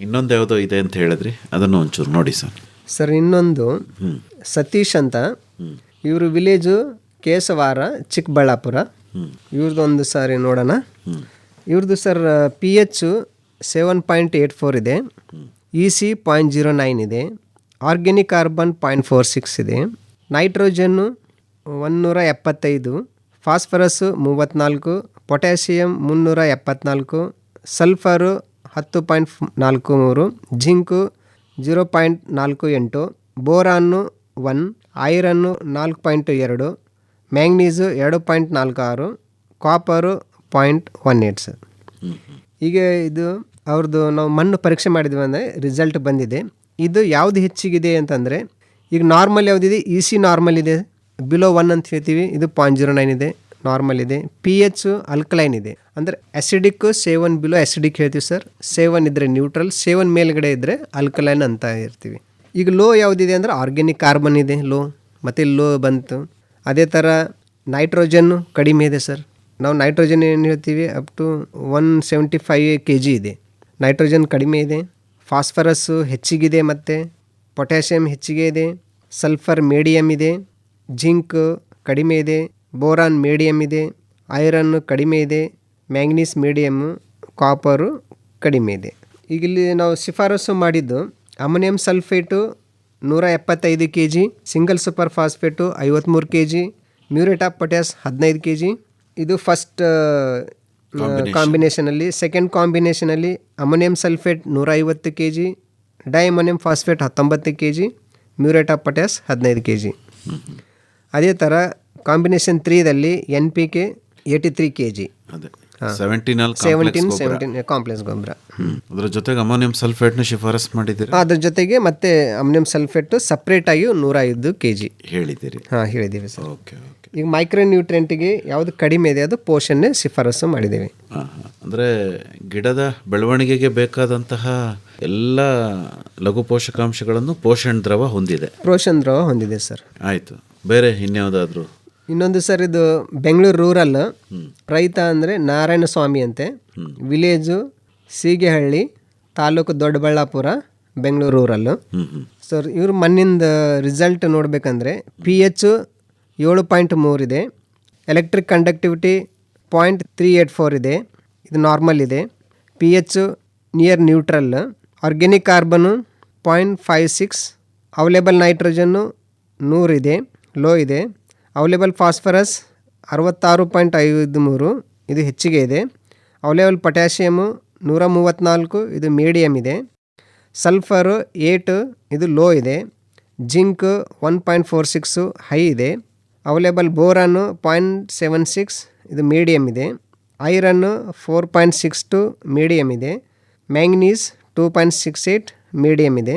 [SPEAKER 4] ಇನ್ನೊಂದು ಯಾವುದೋ ಇದೆ ಅಂತ ಹೇಳಿದ್ರಿ, ಅದನ್ನು ಒಂಚೂರು ನೋಡಿ ಸರ್.
[SPEAKER 5] ಸರ್ ಇನ್ನೊಂದು ಸತೀಶ್ ಅಂತ, ಇವರು ವಿಲೇಜು ಕೇಸವಾರ, ಚಿಕ್ಕಬಳ್ಳಾಪುರ. ಇವ್ರದ್ದೊಂದು ಸಾರಿ ನೋಡೋಣ. ಇವ್ರದ್ದು ಸರ್ pH 7.84 ಇದೆ, EC 0.09 ಇದೆ, ಆರ್ಗ್ಯಾನಿಕ್ ಕಾರ್ಬನ್ 0.46 ಇದೆ, nitrogen 175, phosphorus 34, potassium 374, sulphur 10.43, zinc 0.48, ಬೋರಾನ್ನು 1, iron 4.2, manganese 2.46, copper 0.18 sir. ಈಗ ಇದು ಅವ್ರದ್ದು ನಾವು ಮಣ್ಣು ಪರೀಕ್ಷೆ ಮಾಡಿದ್ವಿ ಅಂದರೆ ರಿಸಲ್ಟ್ ಬಂದಿದೆ. ಇದು ಯಾವುದು ಹೆಚ್ಚಿಗಿದೆ ಅಂತಂದರೆ, ಈಗ ನಾರ್ಮಲ್ ಯಾವುದಿದೆ, EC ನಾರ್ಮಲ್ ಇದೆ, ಬಿಲೋ 1 ಅಂತ ಹೇಳ್ತೀವಿ, ಇದು 0.09 ಇದೆ, ನಾರ್ಮಲ್ ಇದೆ. pH ಅಲ್ಕಲೈನ್ ಇದೆ, ಅಂದರೆ ಅಸಿಡಿಕ್ 7 ಬಿಲೋ ಅಸಿಡಿಕ್ ಹೇಳ್ತೀವಿ ಸರ್, 7 ಇದ್ದರೆ ನ್ಯೂಟ್ರಲ್, 7 ಮೇಲ್ಗಡೆ ಇದ್ದರೆ ಅಲ್ಕಲೈನ್ ಅಂತ ಇರ್ತೀವಿ. ಈಗ ಲೋ ಯಾವುದಿದೆ ಅಂದರೆ ಆರ್ಗ್ಯಾನಿಕ್ ಕಾರ್ಬನ್ ಇದೆ ಲೋ, ಮತ್ತು ಲೋ ಬಂತು. ಅದೇ ಥರ ನೈಟ್ರೋಜನ್ನು ಕಡಿಮೆ ಇದೆ ಸರ್. ನಾವು ನೈಟ್ರೋಜನ್ ಏನು ಹೇಳ್ತೀವಿ, ಅಪ್ ಟು 175 kg ಇದೆ, ನೈಟ್ರೋಜನ್ ಕಡಿಮೆ ಇದೆ. ಫಾಸ್ಫರಸ್ಸು ಹೆಚ್ಚಿಗಿದೆ, ಮತ್ತು ಪೊಟ್ಯಾಷಿಯಮ್ ಹೆಚ್ಚಿಗೆ ಇದೆ, ಸಲ್ಫರ್ ಮೀಡಿಯಮ್ ಇದೆ, ಜಿಂಕ್ ಕಡಿಮೆ ಇದೆ, ಬೋರಾನ್ ಮೀಡಿಯಮ್ ಇದೆ, ಐರನ್ನು ಕಡಿಮೆ ಇದೆ, ಮ್ಯಾಂಗ್ನೀಸ್ ಮೀಡಿಯಮ್ಮು, ಕಾಪರು ಕಡಿಮೆ ಇದೆ. ಈಗ ಇಲ್ಲಿ ನಾವು ಶಿಫಾರಸು ಮಾಡಿದ್ದು ammonium sulphate 175 kg, single super phosphate 53 kg, muriate of potash 15 kg. ಇದು ಫಸ್ಟ್ ಕಾಂಬಿನೇಷನಲ್ಲಿ. ಸೆಕೆಂಡ್ ಕಾಂಬಿನೇಷನಲ್ಲಿ ammonium sulphate 150 kg, diammonium phosphate 19 kg, muriate of potash 15 kg. ಅದೇ ಥರ ಕಾಂಬಿನೇಷನ್ 3ದಲ್ಲಿ NPK 83 kg, 17 ಕಾಂಪ್ಲೆಕ್ಸ್ ಗೊಬ್ಬರ.
[SPEAKER 4] ಅದರ ಜೊತೆಗೆ ಅಮೋನಿಯಂ ಸಲ್ಫೇಟ್ನ ಶಿಫಾರಸ್ ಮಾಡಿದ್ದೀರಿ.
[SPEAKER 5] ಅದ್ರ ಜೊತೆಗೆ ಮತ್ತೆ ಅಮೋನಿಯಂ ಸಲ್ಫೇಟ್ ಸಪ್ರೇಟಾಗಿ 105 kg
[SPEAKER 4] ಹೇಳಿದ್ದೀರಿ.
[SPEAKER 5] ಹಾಂ, ಹೇಳಿದ್ದೀವಿ ಸರ್.
[SPEAKER 4] Okay okay.
[SPEAKER 5] ಈಗ ಮೈಕ್ರೋ ನ್ಯೂಟ್ರಿಯೆಂಟ್ಗೆ ಯಾವುದು ಕಡಿಮೆ ಇದೆ ಅದು ಪೋಷನ್ನೇ ಶಿಫಾರಸು ಮಾಡಿದ್ದೇವೆ.
[SPEAKER 4] ಅಂದರೆ ಗಿಡದ ಬೆಳವಣಿಗೆಗೆ ಬೇಕಾದಂತಹ ಎಲ್ಲ ಲಘು ಪೋಷಕಾಂಶಗಳನ್ನು ಪೋಷಣ ದ್ರವ ಹೊಂದಿದೆ.
[SPEAKER 5] ಪೋಷಣ ದ್ರವ ಹೊಂದಿದೆ ಸರ್.
[SPEAKER 4] ಆಯಿತು. ಬೇರೆ ಇನ್ಯಾವುದಾದ್ರೂ?
[SPEAKER 5] ಇನ್ನೊಂದು ಸರ್, ಇದು ಬೆಂಗಳೂರು ರೂರಲ್, ರೈತ ಅಂದರೆ ನಾರಾಯಣ ಸ್ವಾಮಿ ಅಂತೆ, village Seegehalli, taluk Doddaballapura, Bengaluru rural. Sir ಇವ್ರ ಮಣ್ಣಿಂದ ರಿಸಲ್ಟ್ ನೋಡಬೇಕಂದ್ರೆ pH 7.3 ಇದೆ, ಎಲೆಕ್ಟ್ರಿಕ್ ಕಂಡಕ್ಟಿವಿಟಿ 0.384 ಇದೆ, ಇದು ನಾರ್ಮಲ್ ಇದೆ. pH near neutral, organic carbon 0.56, available nitrogen 100 ಇದೆ, ಲೋ ಇದೆ. ಅವೈಲೇಬಲ್ ಫಾಸ್ಫರಸ್ 66.53, ಇದು ಹೆಚ್ಚಿಗೆ ಇದೆ. ಅವೈಲೇಬಲ್ ಪೊಟ್ಯಾಷಿಯಮು 134, ಇದು ಮೀಡಿಯಮ್ ಇದೆ. ಸಲ್ಫರು 8, ಇದು ಲೋ ಇದೆ. ಜಿಂಕ್ 1.46 ಹೈ ಇದೆ. ಅವೈಲೇಬಲ್ ಬೋರಾನು 0.76, ಇದು ಮೀಡಿಯಮ್ ಇದೆ. ಐರನ್ನು 4.62 ಮೀಡಿಯಮ್ ಇದೆ. ಮ್ಯಾಂಗನೀಸ್ 2.68 ಮೀಡಿಯಮ್ ಇದೆ.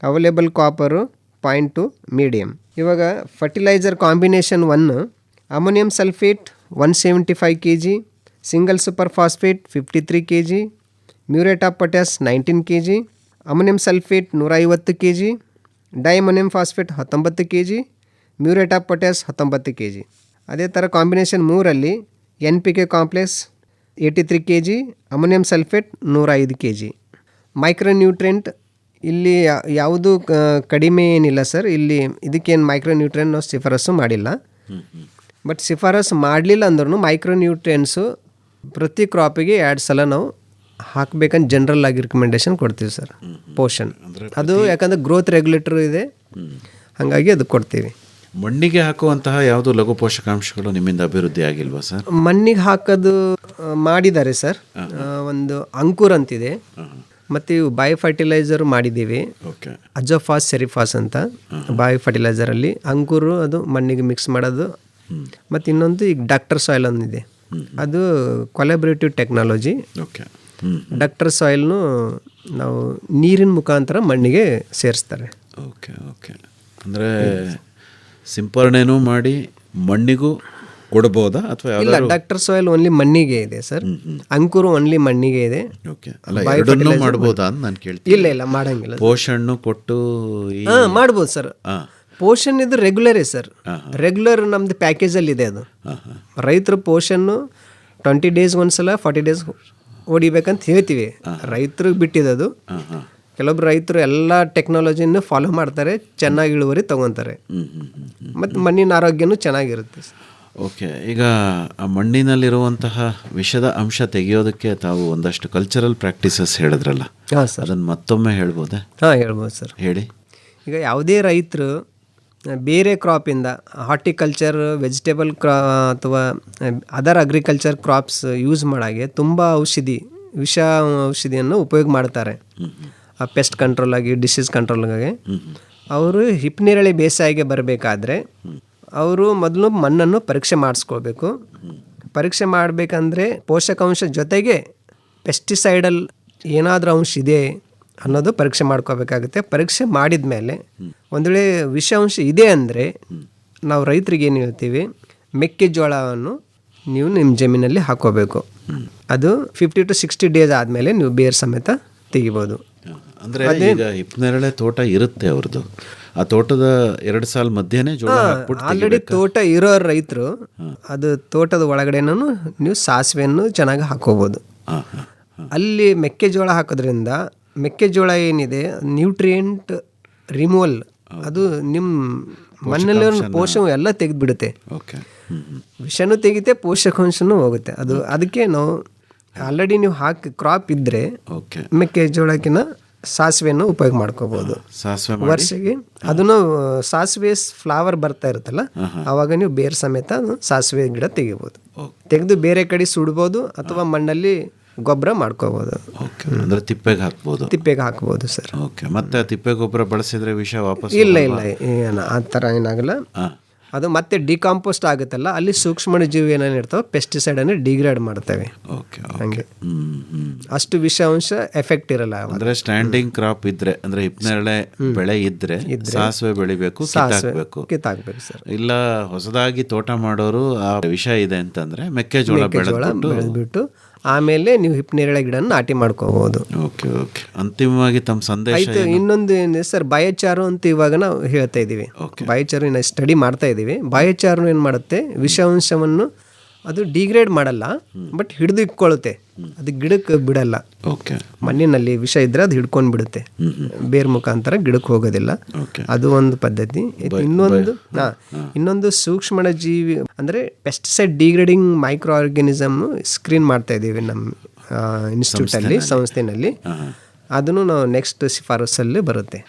[SPEAKER 5] Available copper 0.2 medium. ಇವಾಗ fertiliser combination 1, ammonium sulphate 175 kg, single super phosphate 53 kg, muriate of potash 19 kg, ammonium sulphate 150 kg, diammonium phosphate 19 kg, muriate of potash 19 kg. ಅದೇ ಥರ ಕಾಂಬಿನೇಷನ್ 3ರಲ್ಲಿ NPK complex 83 kg, ammonium sulphate 105 kg. Micronutrient ಇಲ್ಲಿ ಯಾವುದು ಕಡಿಮೆ ಏನಿಲ್ಲ ಸರ್. ಇಲ್ಲಿ ಇದಕ್ಕೇನು ಮೈಕ್ರೋನ್ಯೂಟ್ರೆಂಟ್ ನಾವು ಶಿಫಾರಸು ಮಾಡಿಲ್ಲ. ಬಟ್ ಶಿಫಾರಸು ಮಾಡಲಿಲ್ಲ ಅಂದ್ರೂ ಮೈಕ್ರೋನ್ಯೂಟ್ರೆಂಟ್ಸು ಪ್ರತಿ ಕ್ರಾಪಿಗೆ 2 ಸಲ ನಾವು ಹಾಕಬೇಕಂತ ಜನರಲ್ ಆಗಿ ರಿಕಮೆಂಡೇಶನ್ ಕೊಡ್ತೀವಿ ಸರ್. ಪೋಷನ್ ಅದು ಯಾಕಂದರೆ ಗ್ರೋತ್ ರೆಗ್ಯುಲೇಟರ್ ಇದೆ, ಹಾಗಾಗಿ ಅದು ಕೊಡ್ತೀವಿ.
[SPEAKER 4] ಮಣ್ಣಿಗೆ ಹಾಕುವಂತಹ ಯಾವುದು ಲಘು ಪೋಷಕಾಂಶಗಳು ನಿಮ್ಮಿಂದ ಅಭಿವೃದ್ಧಿ ಆಗಿಲ್ವಾ ಸರ್?
[SPEAKER 5] ಮಣ್ಣಿಗೆ ಹಾಕೋದು ಮಾಡಿದ್ದಾರೆ ಸರ್. ಒಂದು ಅಂಕುರ್ ಅಂತಿದೆ, ಮತ್ತು ಇವು ಬಯೋ ಫರ್ಟಿಲೈಸರ್ ಮಾಡಿದ್ದೀವಿ. ಅಜೋಫಾಸ್ ಸೆರಿಫಾಸ್ ಅಂತ ಬಯೋ ಫರ್ಟಿಲೈಸರಲ್ಲಿ ಅಂಕುರು ಅದು ಮಣ್ಣಿಗೆ ಮಿಕ್ಸ್ ಮಾಡೋದು. ಮತ್ತು ಇನ್ನೊಂದು ಈಗ ಡಾಕ್ಟರ್ ಸಾಯಿಲ್ ಒಂದಿದೆ, ಅದು ಕೊಲಾಬ್ರೇಟಿವ್ ಟೆಕ್ನಾಲಜಿ. ಡಾಕ್ಟರ್ ಸಾಯಿಲ್ನು ನಾವು ನೀರಿನ ಮುಖಾಂತರ ಮಣ್ಣಿಗೆ ಸೇರಿಸ್ತಾರೆ.
[SPEAKER 4] Okay okay. ಅಂದರೆ ಸಿಂಪರಣೆನೂ ಮಾಡಿ ಮಣ್ಣಿಗೂ ಕೊಡ್ಬೋದಾ ಅಥವಾ
[SPEAKER 5] ಇಲ್ಲ? ಡಾಕ್ಟರ್ ಸಾಯಿಲ್ ಓನ್ಲಿ ಮಣ್ಣಿಗೆ ಇದೆ ಸರ್, ಅಂಕುರು ಓನ್ಲಿ ಮಣ್ಣಿಗೆ ಇದೆ.
[SPEAKER 4] ಓಕೆ. ಅಲ್ಲ, ಎರಡನ್ನೂ ಮಾಡ್ಬೋದಾ ಅಂತ ನಾನು ಕೇಳ್ತೀನಿ.
[SPEAKER 5] ಇಲ್ಲ ಮಾಡಂಗಿಲ್ಲ.
[SPEAKER 4] ಪೋಷಣ್ಣು ಕೊಟ್ಟು
[SPEAKER 5] ಮಾಡ್ಬೋದು ಸರ್. ಪೋಷನ್ ಇದು ರೆಗ್ಯುಲರೇ ಸರ್, ರೆಗ್ಯುಲರ್ ನಮ್ದು ಪ್ಯಾಕೇಜಲ್ಲಿ ಇದೆ ಅದು. ರೈತರು ಪೋಷನ್ನು 20 days ಒಂದ್ಸಲ 40 days ಹೊಡಿಬೇಕಂತ ಹೇಳ್ತೀವಿ. ರೈತರಿಗೆ ಬಿಟ್ಟಿದ್ದು. ಕೆಲವೊಬ್ರು ರೈತರು ಎಲ್ಲ ಟೆಕ್ನಾಲಜಿನ ಫಾಲೋ ಮಾಡ್ತಾರೆ, ಚೆನ್ನಾಗಿ ಇಳುವರಿ ತೊಗೊತಾರೆ, ಮತ್ತು ಮಣ್ಣಿನ ಆರೋಗ್ಯನೂ ಚೆನ್ನಾಗಿರುತ್ತೆ.
[SPEAKER 4] ಓಕೆ. ಈಗ ಆ ಮಣ್ಣಿನಲ್ಲಿರುವಂತಹ ವಿಷದ ಅಂಶ ತೆಗೆಯೋದಕ್ಕೆ ತಾವು ಒಂದಷ್ಟು ಕಲ್ಚರಲ್ ಪ್ರಾಕ್ಟೀಸಸ್ ಹೇಳಿದ್ರಲ್ಲ, ಅದನ್ನು ಮತ್ತೊಮ್ಮೆ ಹೇಳ್ಬೋದಾ?
[SPEAKER 5] ಹೇಳ್ಬೋದು ಸರ್.
[SPEAKER 4] ಹೇಳಿ.
[SPEAKER 5] ಈಗ ಯಾವುದೇ ರೈತರು ಬೇರೆ ಕ್ರಾಪಿಂದ ಹಾರ್ಟಿಕಲ್ಚರ್, ವೆಜಿಟೇಬಲ್ ಅಥವಾ ಅದರ್ ಅಗ್ರಿಕಲ್ಚರ್ ಕ್ರಾಪ್ಸ್ ಯೂಸ್ ಮಾಡಾಗೆ ತುಂಬ ವಿಷ ಔಷಧಿಯನ್ನು ಉಪಯೋಗ ಮಾಡ್ತಾರೆ. ಆ ಪೆಸ್ಟ್ ಕಂಟ್ರೋಲ್ ಆಗಿ, ಡಿಸೀಸ್ ಕಂಟ್ರೋಲ್ಗಾಗಿ. ಅವರು ಹಿಪ್ಪನೇರಳೆ ಬೇಸಾಯಿಗೆ ಬರಬೇಕಾದ್ರೆ ಅವರು ಮೊದಲು ಮಣ್ಣನ್ನು ಪರೀಕ್ಷೆ ಮಾಡಿಸ್ಕೊಳ್ಬೇಕು. ಪರೀಕ್ಷೆ ಮಾಡಬೇಕಂದ್ರೆ ಪೋಷಕಾಂಶ ಜೊತೆಗೆ ಪೆಸ್ಟಿಸೈಡಲ್ ಏನಾದರೂ ಅಂಶ ಇದೆ ಅನ್ನೋದು ಪರೀಕ್ಷೆ ಮಾಡ್ಕೋಬೇಕಾಗುತ್ತೆ. ಪರೀಕ್ಷೆ ಮಾಡಿದ ಮೇಲೆ ಒಂದು ವೇಳೆ ವಿಷಾಂಶ ಇದೆ ಅಂದರೆ ನಾವು ರೈತರಿಗೆ ಏನು ಹೇಳ್ತೀವಿ, ಮೆಕ್ಕೆಜೋಳವನ್ನು ನೀವು ನಿಮ್ಮ ಜಮೀನಲ್ಲಿ ಹಾಕೋಬೇಕು. ಅದು 50 to 60 days ಆದಮೇಲೆ ನೀವು ಬೇರು ಸಮೇತ ತೆಗಿಬೋದು.
[SPEAKER 4] ಅಂದರೆ ಈಗ ಹಿಪ್ಪನೇರಳೆ ತೋಟ ಇರುತ್ತೆ ಅವ್ರದ್ದು, ಆ ತೋಟದ 2 ಸಾಲ ಮಧ್ಯೆನೇ ಜೋಳ ಹಾಕ್ಬಿಟ್ಟು
[SPEAKER 5] ಆಲ್ರೆಡಿ ತೋಟ ಇರೋ ರೈತರು ಅದು ತೋಟದ ಒಳಗಡೆನೂ ನೀವು ಸಾಸಿವೆಯನ್ನು ಚೆನ್ನಾಗಿ ಹಾಕೋಬೋದು. ಅಲ್ಲಿ ಮೆಕ್ಕೆಜೋಳ ಹಾಕೋದ್ರಿಂದ ಮೆಕ್ಕೆಜೋಳ ಏನಿದೆ ನ್ಯೂಟ್ರಿಯೆಂಟ್ ರಿಮೂವಲ್, ಅದು ನಿಮ್ಮ ಮಣ್ಣಲ್ಲಿ ಪೋಷಕ ಎಲ್ಲ ತೆಗೆದುಬಿಡುತ್ತೆ. ವಿಷನೂ ತೆಗಿತೆ, ಪೋಷಕಾಂಶನೂ ಹೋಗುತ್ತೆ. ಅದು ಅದಕ್ಕೆ ನಾವು ಆಲ್ರೆಡಿ ನೀವು ಹಾಕಿ ಕ್ರಾಪ್ ಇದ್ದರೆ ಮೆಕ್ಕೆಜೋಳಕ್ಕಿಂತ ಸಾಸಿವೆಯನ್ನು ಉಪಯೋಗ ಮಾಡ್ಕೋಬೋದು. ವರ್ಷಕ್ಕೆ ಅದನ್ನು ಸಾಸಿವೆ ಫ್ಲವರ್ ಬರ್ತಾ ಇರುತ್ತಲ್ಲ, ಆವಾಗ ನೀವು ಬೇರೆ ಸಮೇತ ಸಾಸಿವೆ ಗಿಡ ತೆಗಿಬೋದು. ತೆಗೆದು ಬೇರೆ ಕಡೆ ಸುಡ್ಬೋದು ಅಥವಾ ಮಣ್ಣಲ್ಲಿ ಗೊಬ್ಬರ ಮಾಡ್ಕೋಬೋದು.
[SPEAKER 4] ಅಂದರೆ ತಿಪ್ಪೆಗೆ ಹಾಕ್ಬೋದು
[SPEAKER 5] ಸರ್.
[SPEAKER 4] ಓಕೆ. ಮತ್ತೆ ತಿಪ್ಪೆ ಗೊಬ್ಬರ ಬಳಸಿದ್ರೆ ವಿಷ ವಾಪಸ್?
[SPEAKER 5] ಇಲ್ಲ ಆ ಥರ ಏನಾಗಲ್ಲ. ಅದು ಮತ್ತೆ ಡಿಕಾಂಪೋಸ್ಟ್ ಆಗುತ್ತಲ್ಲ, ಅಲ್ಲಿ ಸೂಕ್ಷ್ಮ ಜೀವಿ ಏನೇನು ಇರ್ತಾವೆ ಪೆಸ್ಟಿಸೈಡನ್ನು ಡಿಗ್ರೇಡ್ ಮಾಡ್ತವೆ. ಹಂಗೆ ಅಷ್ಟು ವಿಷಾಂಶ ಎಫೆಕ್ಟ್ ಇರಲ್ಲ.
[SPEAKER 4] ಅಂದರೆ ಸ್ಟ್ಯಾಂಡಿಂಗ್ ಕ್ರಾಪ್ ಇದ್ರೆ, ಅಂದರೆ ಹಿಪ್ಪನೇರಳೆ ಬೆಳೆ ಇದ್ರೆ ಸಾಸಿವೆ ಬೆಳಿಬೇಕು,
[SPEAKER 5] ಕಿತ್ತಾಕ್ಬೇಕು ಸರ್.
[SPEAKER 4] ಇಲ್ಲ ಹೊಸದಾಗಿ ತೋಟ ಮಾಡೋರು ಆ ವಿಷ ಇದೆ ಅಂತಂದ್ರೆ ಮೆಕ್ಕೆಜೋಳ
[SPEAKER 5] ಬೆಳೆದ್ಬಿಟ್ಟು ಆಮೇಲೆ ನೀವು ಹಿಪ್ಪನೇರಳೆ ಗಿಡ ನಾಟಿ ಮಾಡ್ಕೋಬಹುದು.
[SPEAKER 4] Okay okay. ಅಂತಿಮವಾಗಿ ತಮ್ಮ ಸಂದೇಶ
[SPEAKER 5] ಇನ್ನೊಂದು ಏನಿದೆ ಸರ್, ಬಯೋಚಾರು ಅಂತ ಇವಾಗ ನಾವು ಹೇಳ್ತಾ ಇದ್ದೀವಿ. ಬಯೋಚಾರು ಇನ್ನು ಸ್ಟಡಿ ಮಾಡ್ತಾ ಇದ್ದೀವಿ. ಬಯೋಚಾರು ಏನು ಮಾಡುತ್ತೆ, ವಿಷಾಂಶವನ್ನು ಅದು ಡಿಗ್ರೇಡ್ ಮಾಡಲ್ಲ, ಬಟ್ ಹಿಡಿದು ಇಟ್ಕೊಳ್ಳುತ್ತೆ. ಅದು ಗಿಡಕ್ಕೆ ಬಿಡಲ್ಲ. ಮಣ್ಣಿನಲ್ಲಿ ವಿಷ ಇದ್ರೆ ಅದು ಹಿಡ್ಕೊಂಡು ಬಿಡುತ್ತೆ, ಬೇರ್ ಮುಖಾಂತರ ಗಿಡಕ್ಕೆ ಹೋಗೋದಿಲ್ಲ. ಅದು ಒಂದು ಪದ್ಧತಿ. ಇನ್ನೊಂದು ಸೂಕ್ಷ್ಮ ಜೀವಿ ಅಂದರೆ pesticide degrading micro organism screen ಮಾಡ್ತಾ ಇದ್ದೀವಿ ನಮ್ಮ ಇನ್ಸ್ಟಿಟ್ಯೂಟಲ್ಲಿ, ಸಂಸ್ಥೆನಲ್ಲಿ. ಅದನ್ನು ನಾವು ನೆಕ್ಸ್ಟ್ ಶಿಫಾರಸಲ್ಲಿ ಬರುತ್ತೆ.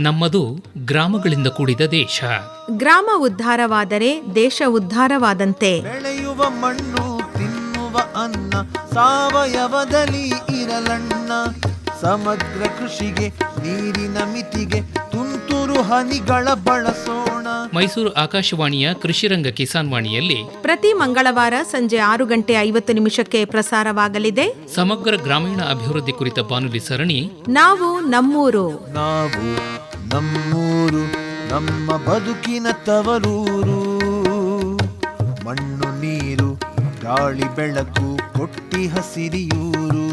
[SPEAKER 1] ನಮ್ಮದು ಗ್ರಾಮಗಳಿಂದ ಕೂಡಿದ ದೇಶ.
[SPEAKER 2] ಗ್ರಾಮ ಉದ್ಧಾರವಾದರೆ ದೇಶ ಉದ್ಧಾರವಾದಂತೆ.
[SPEAKER 7] ಬೆಳೆಯುವ ಮಣ್ಣು ತಿನ್ನುವ ಅನ್ನ ಸಾವಯವದಲ್ಲಿ ಇರಲಣ್ಣ. ಸಮಗ್ರ ಕೃಷಿಗೆ ನೀರಿನ ಮಿತಿಗೆ ತುಂತುರು ಹನಿಗಳ ಬಳಸೋಣ.
[SPEAKER 1] ಮೈಸೂರು ಆಕಾಶವಾಣಿಯ ಕೃಷಿರಂಗ ಕಿಸಾನ್ ವಾಣಿಯಲ್ಲಿ
[SPEAKER 2] ಪ್ರತಿ ಮಂಗಳವಾರ ಸಂಜೆ 6:50 ಪ್ರಸಾರವಾಗಲಿದೆ
[SPEAKER 1] ಸಮಗ್ರ ಗ್ರಾಮೀಣ ಅಭಿವೃದ್ಧಿ ಕುರಿತ ಬಾನುಲಿ ಸರಣಿ
[SPEAKER 2] ನಾವು ನಮ್ಮೂರು.
[SPEAKER 7] ನಾವು ನಮ್ಮೂರು ನಮ್ಮ ಬದುಕಿನ ತವರೂರು. ಮಣ್ಣು ನೀರು ಗಾಳಿ ಬೆಳಕು ಕೊಟ್ಟಿ ಹಸಿರಿಯೂರು.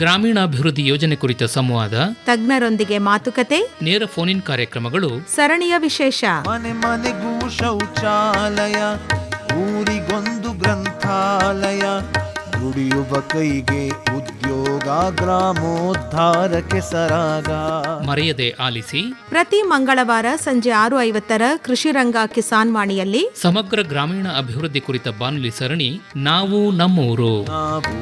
[SPEAKER 1] ಗ್ರಾಮೀಣಾಭಿವೃದ್ಧಿ ಯೋಜನೆ ಕುರಿತ ಸಂವಾದ,
[SPEAKER 2] ತಜ್ಞರೊಂದಿಗೆ ಮಾತುಕತೆ,
[SPEAKER 1] ನೇರ ಫೋನ್ ಇನ್ ಕಾರ್ಯಕ್ರಮಗಳು
[SPEAKER 2] ಸರಣಿಯ ವಿಶೇಷ.
[SPEAKER 7] ಮನೆ ಮನೆಗೂ ಶೌಚಾಲಯ, ಊರಿಗೊಂದು ಗ್ರಂಥಾಲಯ, ದುಡಿಯುವ ಕೈಗೆ ಉದ್ಯೋಗ, ಗ್ರಾಮೋದ್ಧಾರಕ್ಕೆ ಸರಾಗ.
[SPEAKER 1] ಮರೆಯದೆ ಆಲಿಸಿ
[SPEAKER 2] ಪ್ರತಿ ಮಂಗಳವಾರ ಸಂಜೆ 6:50 ಕೃಷಿರಂಗ ಕಿಸಾನ್ ವಾಣಿಯಲ್ಲಿ
[SPEAKER 1] ಸಮಗ್ರ ಗ್ರಾಮೀಣ ಅಭಿವೃದ್ಧಿ ಕುರಿತ ಬಾನುಲಿ ಸರಣಿ ನಾವು ನಮ್ಮೂರು.
[SPEAKER 7] ನಾವು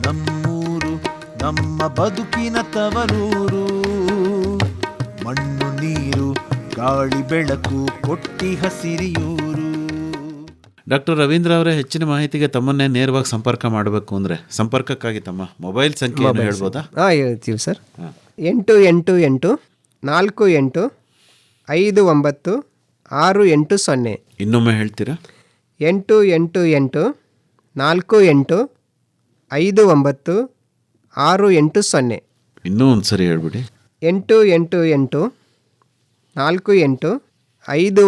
[SPEAKER 7] ನಮ್ಮೂರು ನಮ್ಮ ಬದುಕಿನ ತವರೂರು. ಮಣ್ಣು ನೀರು ಗಾಳಿ ಬೆಳಕು ಕೊಟ್ಟಿ ಹಸಿರಿಯೂರು.
[SPEAKER 4] ಡಾಕ್ಟರ್ ರವೀಂದ್ರ ಅವರೇ, ಹೆಚ್ಚಿನ ಮಾಹಿತಿಗೆ ತಮ್ಮನ್ನೇ ನೇರವಾಗಿ ಸಂಪರ್ಕ ಮಾಡಬೇಕು ಅಂದರೆ ಸಂಪರ್ಕಕ್ಕಾಗಿ ತಮ್ಮ ಮೊಬೈಲ್ ಸಂಖ್ಯೆಯನ್ನು ಹೇಳ್ಬೋದಾ?
[SPEAKER 5] ಹೇಳ್ತೀವಿ ಸರ್. 888 48 59 680.
[SPEAKER 4] ಇನ್ನೊಮ್ಮೆ ಹೇಳ್ತೀರಾ?
[SPEAKER 5] 888 48 59 680.
[SPEAKER 4] ಇನ್ನೂ ಒಂದು ಸರಿ ಹೇಳ್ಬಿಡಿ.
[SPEAKER 5] 888 48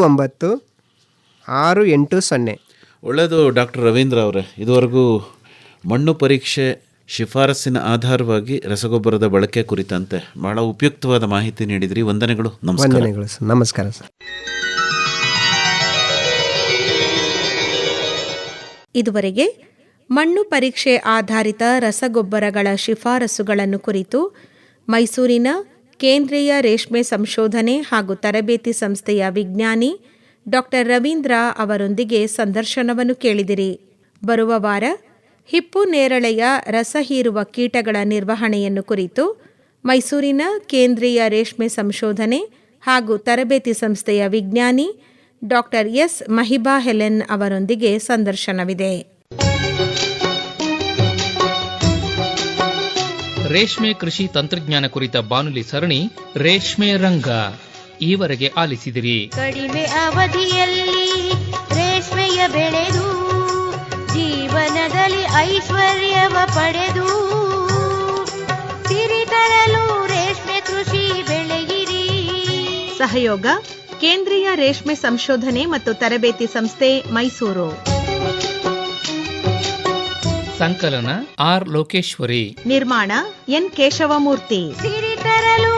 [SPEAKER 5] 59 680.
[SPEAKER 4] ಒಳ್ಳೆಯದು ಡಾಕ್ಟರ್ ರವೀಂದ್ರ ಅವರೇ, ಇದುವರೆಗೂ ಮಣ್ಣು ಪರೀಕ್ಷೆ ಶಿಫಾರಸ್ಸಿನ ಆಧಾರವಾಗಿ ರಸಗೊಬ್ಬರದ ಬಳಕೆ ಕುರಿತಂತೆ ಬಹಳ ಉಪಯುಕ್ತವಾದ ಮಾಹಿತಿ ನೀಡಿದ್ರಿ. ವಂದನೆಗಳು.
[SPEAKER 5] ವಂದನೆಗಳು ಸರ್. ನಮಸ್ಕಾರ ಸರ್.
[SPEAKER 2] ಇದುವರೆಗೆ ಮಣ್ಣು ಪರೀಕ್ಷೆ ಆಧಾರಿತ ರಸಗೊಬ್ಬರಗಳ ಶಿಫಾರಸುಗಳನ್ನು ಕುರಿತು ಮೈಸೂರಿನ ಕೇಂದ್ರೀಯ ರೇಷ್ಮೆ ಸಂಶೋಧನೆ ಹಾಗೂ ತರಬೇತಿ ಸಂಸ್ಥೆಯ ವಿಜ್ಞಾನಿ ಡಾಕ್ಟರ್ ರವೀಂದ್ರ ಅವರೊಂದಿಗೆ ಸಂದರ್ಶನವನ್ನು ಕೇಳಿದಿರಿ. ಬರುವ ವಾರ ಹಿಪ್ಪು ನೇರಳೆಯ ರಸ ಹೀರುವ ಕೀಟಗಳ ನಿರ್ವಹಣೆಯನ್ನು ಕುರಿತು ಮೈಸೂರಿನ ಕೇಂದ್ರೀಯ ರೇಷ್ಮೆ ಸಂಶೋಧನೆ ಹಾಗೂ ತರಬೇತಿ ಸಂಸ್ಥೆಯ ವಿಜ್ಞಾನಿ ಡಾಕ್ಟರ್ ಎಸ್ ಮಹಿಬಾ ಹೆಲೆನ್ ಅವರೊಂದಿಗೆ ಸಂದರ್ಶನವಿದೆ.
[SPEAKER 1] ರೇಷ್ಮೆ ಕೃಷಿ ತಂತ್ರಜ್ಞಾನ ಕುರಿತ ಬಾನುಲಿ ಸರಣಿ ರೇಷ್ಮೆ ರಂಗ ಈವರೆಗೆ ಆಲಿಸಿದಿರಿ.
[SPEAKER 3] ಕಡಿಮೆ ಅವಧಿಯಲ್ಲಿ ರೇಷ್ಮೆಯ ಬೆಳೆದು ಜೀವನದಲ್ಲಿ ಐಶ್ವರ್ಯವ ಪಡೆದು ಸಿರಿ ತರಲು ರೇಷ್ಮೆ ಕೃಷಿ ಬೆಳೆಯಿರಿ.
[SPEAKER 2] ಸಹಯೋಗ ಕೇಂದ್ರೀಯ ರೇಷ್ಮೆ ಸಂಶೋಧನೆ ಮತ್ತು ತರಬೇತಿ ಸಂಸ್ಥೆ ಮೈಸೂರು.
[SPEAKER 1] ಸಂಕಲನ ಆರ್ ಲೋಕೇಶ್ವರಿ.
[SPEAKER 2] ನಿರ್ಮಾಣ ಎನ್ ಕೇಶವಮೂರ್ತಿ.
[SPEAKER 3] ಸಿರಿ ತರಲು